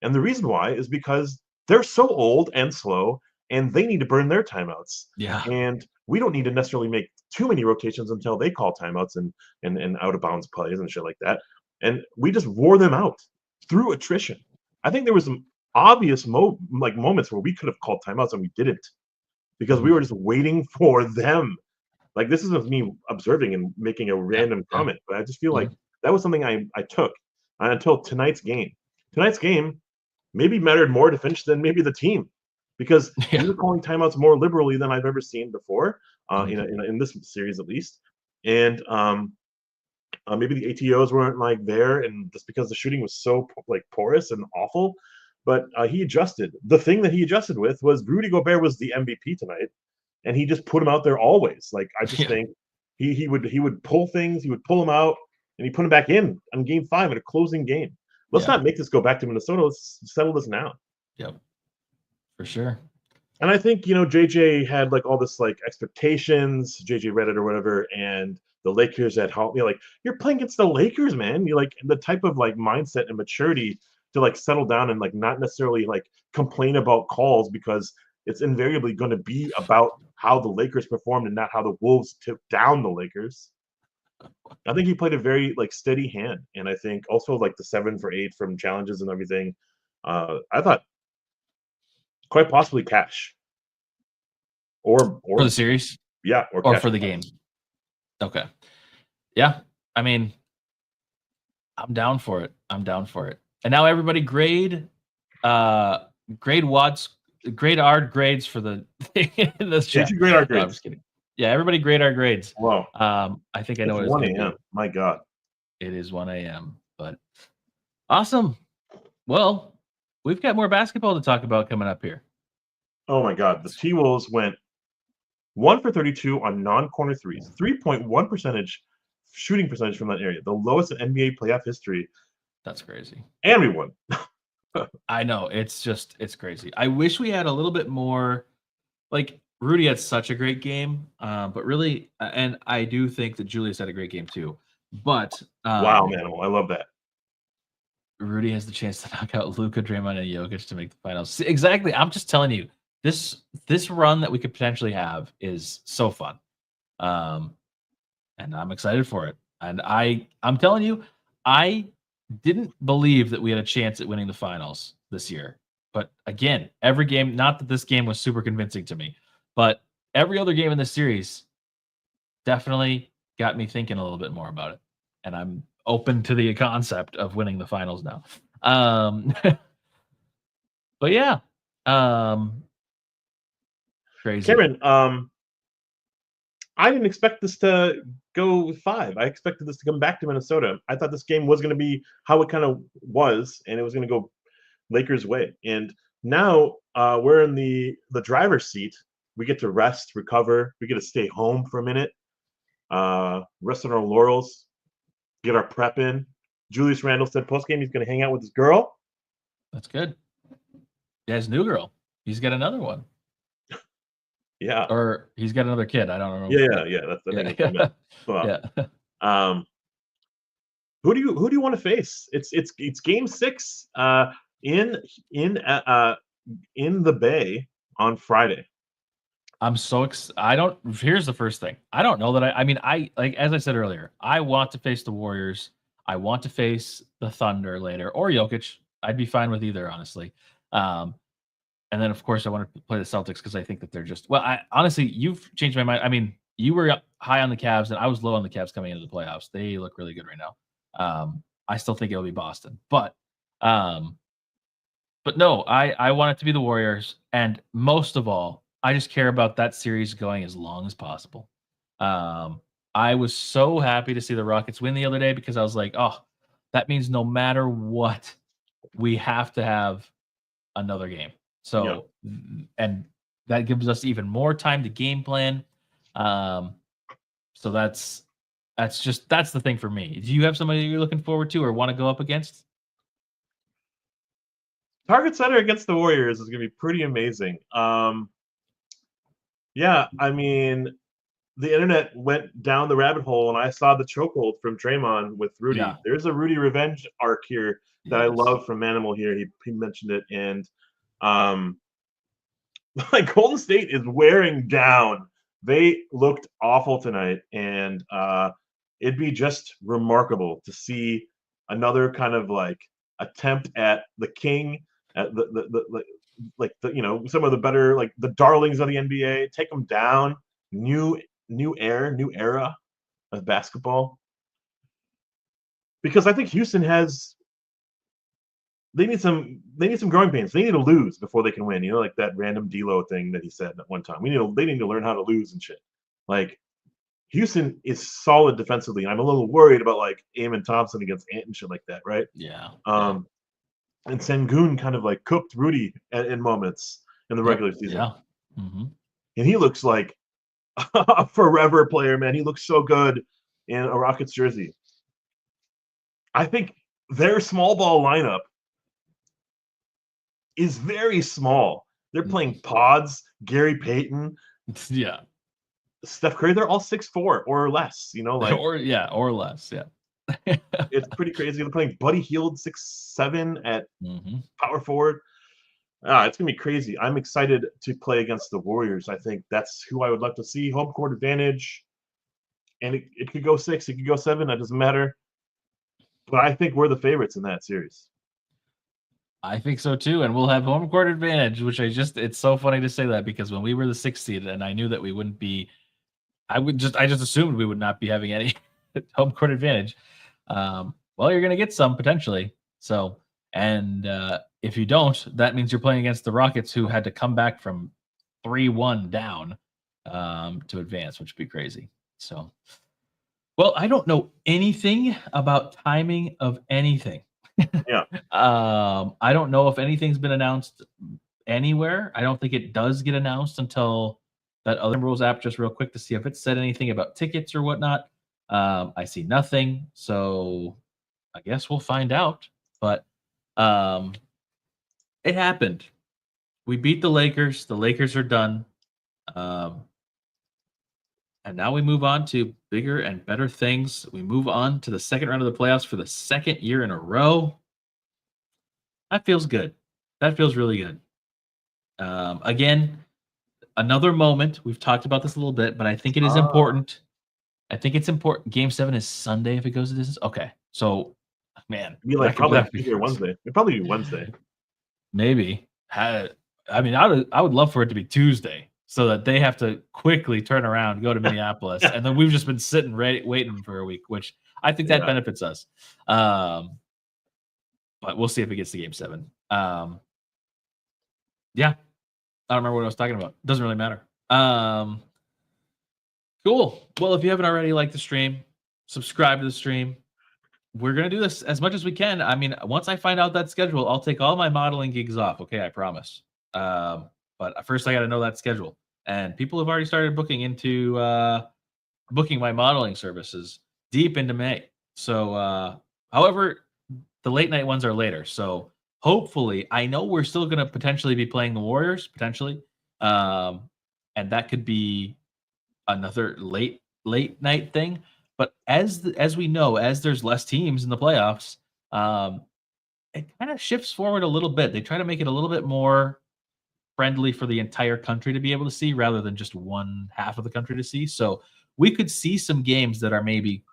And the reason why is because they're so old and slow and they need to burn their timeouts. Yeah. And we don't need to necessarily make too many rotations until they call timeouts and out of bounds plays and shit like that. And we just wore them out through attrition. I think there was some obvious moments where we could have called timeouts and we didn't because we were just waiting for them. Like this isn't me observing and making a random comment, but I just feel like that was something I took until tonight's game. Tonight's game maybe mattered more to Finch than maybe the team because we were calling timeouts more liberally than I've ever seen before in this series at least. And maybe the ATOs weren't like there, and just because the shooting was so like porous and awful. But he adjusted. The thing that he adjusted with was Rudy Gobert was the MVP tonight, and he just put him out there always. Like I just think he would pull things, he would pull them out, and he put him back in on Game 5 in a closing game. Let's not make this go back to Minnesota. Let's settle this now. Yep, for sure. And I think JJ had like all this like expectations, JJ Reddit or whatever, and the Lakers had like you're playing against the Lakers, man. You like the type of like mindset and maturity to like settle down and like not necessarily like complain about calls because it's invariably going to be about how the Lakers performed and not how the Wolves took down the Lakers. I think he played a very like steady hand, and I think also like the 7 for 8 from challenges and everything. I thought quite possibly cash or For the series, or or for the game. Okay, yeah. I mean, I'm down for it. And now everybody grade our grades for the thing in this chat. Did you grade our grades? No, I'm just kidding. Yeah, everybody grade our grades. Wow. I think I know it's what 1 a.m. My God. It is 1 a.m. But awesome. Well, we've got more basketball to talk about coming up here. Oh my God. The T-Wolves went 1 for 32 on non-corner threes, 3.1% shooting percentage from that area, the lowest in NBA playoff history. That's crazy. And we won. I know. It's crazy. I wish we had a little bit more. Like Rudy had such a great game, but really, and I do think that Julius had a great game too. But wow, man, I love that. Rudy has the chance to knock out Luka, Draymond, and Jokic to make the finals. See, exactly. I'm just telling you, this run that we could potentially have is so fun, and I'm excited for it. And I'm telling you, I didn't believe that we had a chance at winning the finals this year. But again, every game, not that this game was super convincing to me, but every other game in this series definitely got me thinking a little bit more about it. And I'm open to the concept of winning the finals now. But yeah, crazy. Cameron, I didn't expect this to go 5. I expected this to come back to Minnesota. I thought this game was going to be how it kind of was, and it was going to go Lakers' way. And now we're in the driver's seat. We get to rest, recover. We get to stay home for a minute, rest on our laurels, get our prep in. Julius Randle said post-game he's going to hang out with his girl. That's good. Yeah, his new girl. He's got another one. Yeah. Or he's got another kid. I don't know. Yeah. That's the thing. Yeah. Who do you want to face? It's game 6 in the Bay on Friday. I'm so excited. Here's the first thing. I don't know that I like, as I said earlier, I want to face the Warriors. I want to face the Thunder later, or Jokic. I'd be fine with either, honestly. And then, of course, I want to play the Celtics because I think that they're just, well, honestly, you've changed my mind. I mean, you were high on the Cavs, and I was low on the Cavs coming into the playoffs. They look really good right now. I still think it'll be Boston, but no, I want it to be the Warriors, and most of all, I just care about that series going as long as possible. I was so happy to see the Rockets win the other day because I was like, oh, that means no matter what, we have to have another game. So, and that gives us even more time to game plan. So that's the thing for me. Do you have somebody you're looking forward to or want to go up against? Target center against the Warriors is going to be pretty amazing. Yeah, I mean, the internet went down the rabbit hole, and I saw the chokehold from Draymond with Rudy. Yeah. There's a Rudy revenge arc here that I Yes. love from Manimal here. He mentioned it, and like Golden State is wearing down. They looked awful tonight, and it'd be just remarkable to see another kind of like attempt at the king, at some of the better, like the darlings of the NBA, take them down. New era of basketball. Because I think Houston they need some growing pains. They need to lose before they can win. You know, like that random D'Lo thing that he said at one time. They need to learn how to lose and shit. Like Houston is solid defensively, and I'm a little worried about like Eamon Thompson against Ant and shit like that, right? Yeah. And Sengun kind of like cooked Rudy in moments in the regular season. Yeah. Mm-hmm. And he looks like a forever player, man. He looks so good in a Rockets jersey. I think their small ball lineup is very small. They're playing pods, Gary Payton, Yeah. Steph Curry. They're all 6'4" or less. You know, like or less. Yeah. it's pretty crazy. They're playing Buddy Hield 6'7" at Mm-hmm. power forward. It's gonna be crazy. I'm excited to play against the Warriors. I think that's who I would love to see. Home court advantage, and it could go 6, it could go 7. That doesn't matter. But I think we're the favorites in that series. I think so too, and we'll have home court advantage, which it's so funny to say that because when we were the 6th seed and I knew that we wouldn't be, I just assumed we would not be having any home court advantage. Well, you're going to get some potentially. So, and if you don't, that means you're playing against the Rockets who had to come back from 3-1 down to advance, which would be crazy. So, well, I don't know anything about timing of anything. Yeah. I don't know if anything's been announced anywhere. I don't think it does get announced until that other rules app just real quick to see if it said anything about tickets or whatnot. I see nothing, so I guess we'll find out. But it happened. We beat the Lakers. The Lakers are done. And now we move on to bigger and better things. We move on to the second round of the playoffs for the second year in a row. That feels good. That feels really good. Again, another moment. We've talked about this a little bit, but I think it is important. I think it's important. Game 7 is Sunday if it goes to distance. Okay. So, man. It'd be like probably Tuesday or Wednesday. It'd probably be Wednesday. Maybe. I mean, I would love for it to be Tuesday so that they have to quickly turn around, go to Minneapolis, and then we've just been sitting waiting for a week, which I think that benefits us. But we'll see if it gets to Game 7. Yeah. I don't remember what I was talking about. Doesn't really matter. Cool. Well, if you haven't already liked the stream, subscribe to the stream. We're gonna do this as much as we can. I mean, once I find out that schedule, I'll take all my modeling gigs off. Okay, I promise. But first, I got to know that schedule. And people have already started booking into booking my modeling services deep into May. So, however, the late night ones are later. So hopefully, I know we're still gonna potentially be playing the Warriors potentially, and that could be another late night thing. But as we know, as there's less teams in the playoffs, it kind of shifts forward a little bit. They try to make it a little bit more friendly for the entire country to be able to see rather than just one half of the country to see. So we could see some games that are maybe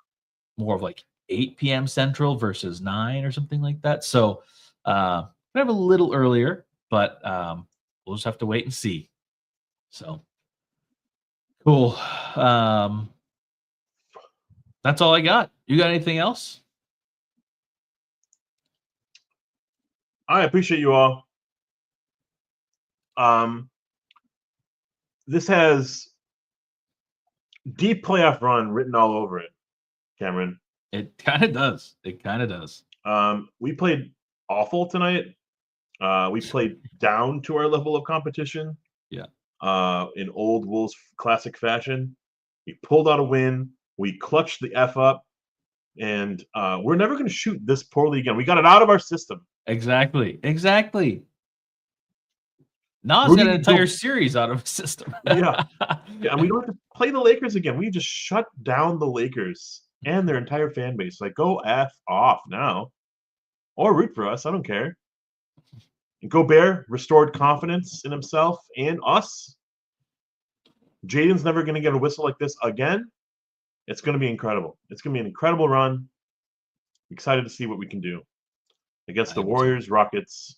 more of like 8 p.m. Central versus 9 or something like that. So kind of a little earlier, but we'll just have to wait and see. So cool. That's all I got. You got anything else? I appreciate you all. This has deep playoff run written all over it, Cameron. It kind of does. It kind of does. We played awful tonight. We played down to our level of competition. Yeah. In old Wolves classic fashion. We pulled out a win. We clutched the F up. And we're never going to shoot this poorly again. We got it out of our system. Exactly. Nas got an entire series out of his system. Yeah, and we don't have to play the Lakers again. We just shut down the Lakers and their entire fan base. Like, go F off now. Or root for us. I don't care. And Gobert restored confidence in himself and us. Jaden's never going to get a whistle like this again. It's going to be incredible. It's going to be an incredible run. Excited to see what we can do against the Warriors, Rockets,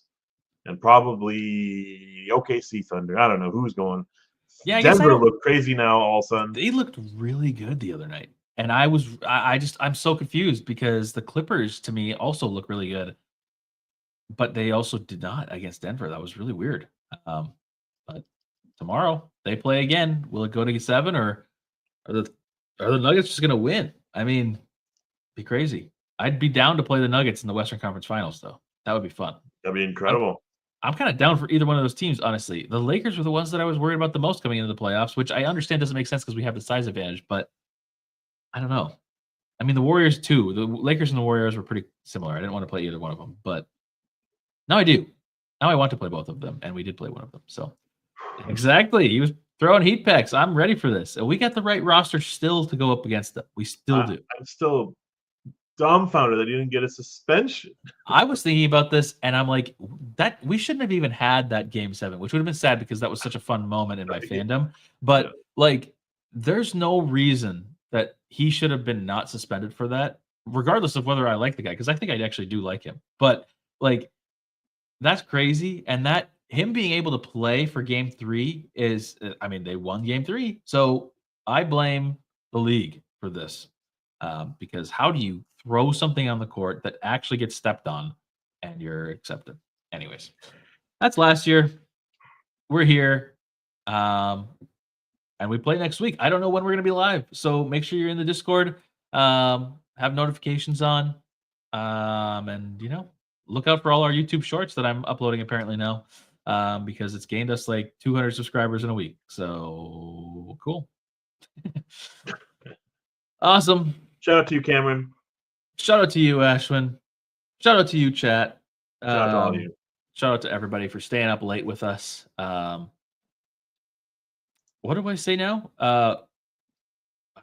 and probably OKC Thunder. I don't know who's going. Yeah, Denver looked crazy now all of a sudden. They looked really good the other night. And I'm so confused because the Clippers to me also look really good. But they also did not against Denver. That was really weird. But tomorrow they play again. Will it go to 7 or are the Nuggets just going to win? I mean, be crazy. I'd be down to play the Nuggets in the Western Conference Finals, though. That would be fun. That'd be incredible. I'm kind of down for either one of those teams, honestly. The Lakers were the ones that I was worried about the most coming into the playoffs, which I understand doesn't make sense because we have the size advantage, but I don't know. I mean, the Warriors, too. The Lakers and the Warriors were pretty similar. I didn't want to play either one of them, but now I do. Now I want to play both of them, and we did play one of them. So, exactly. He was throwing heat packs. I'm ready for this. And we got the right roster still to go up against them. We still do. I'm still dumbfounded that he didn't get a suspension. I was thinking about this, and I'm like, that we shouldn't have even had that game 7, which would have been sad because that was such a fun moment in my fandom. But like, there's no reason that he should have been not suspended for that, regardless of whether I like the guy, because I think I actually do like him. But like, that's crazy, and that him being able to play for game 3 is, I mean, they won game 3, so I blame the league for this. Because how do you throw something on the court that actually gets stepped on and you're accepted? Anyways, that's last year. We're here. And we play next week. I don't know when we're going to be live. So make sure you're in the Discord. Have notifications on. And, look out for all our YouTube shorts that I'm uploading apparently now. Because it's gained us like 200 subscribers in a week. So cool. Awesome. Shout out to you, Cameron. Shout out to you, Ashwin. Shout out to you, chat. Shout out to all of you. Shout out to everybody for staying up late with us. What do I say now? I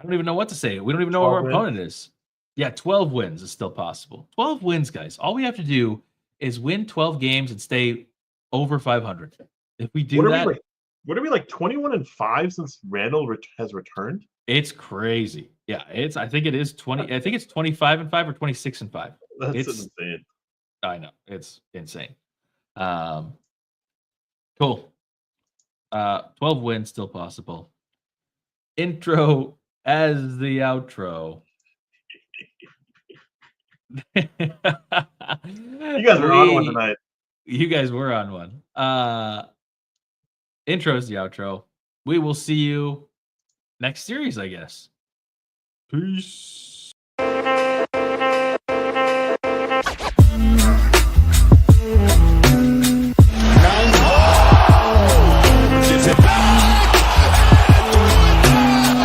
don't even know what to say. We don't even know where our opponent is. Yeah, 12 wins is still possible. 12 wins, guys. All we have to do is win 12 games and stay over 500. If we do that, what are we like 21-5 since Randall has returned? It's crazy. Yeah, I think it is 20. I think it's 25-5 or 26-5. That's insane. I know. It's insane. Cool. 12 wins still possible. Intro as the outro. You guys were on one tonight. You guys were on one. Intro is the outro. We will see you next series, I guess. Peace.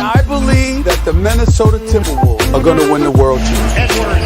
I believe that the Minnesota Timberwolves are going to win the world championship. Edwards.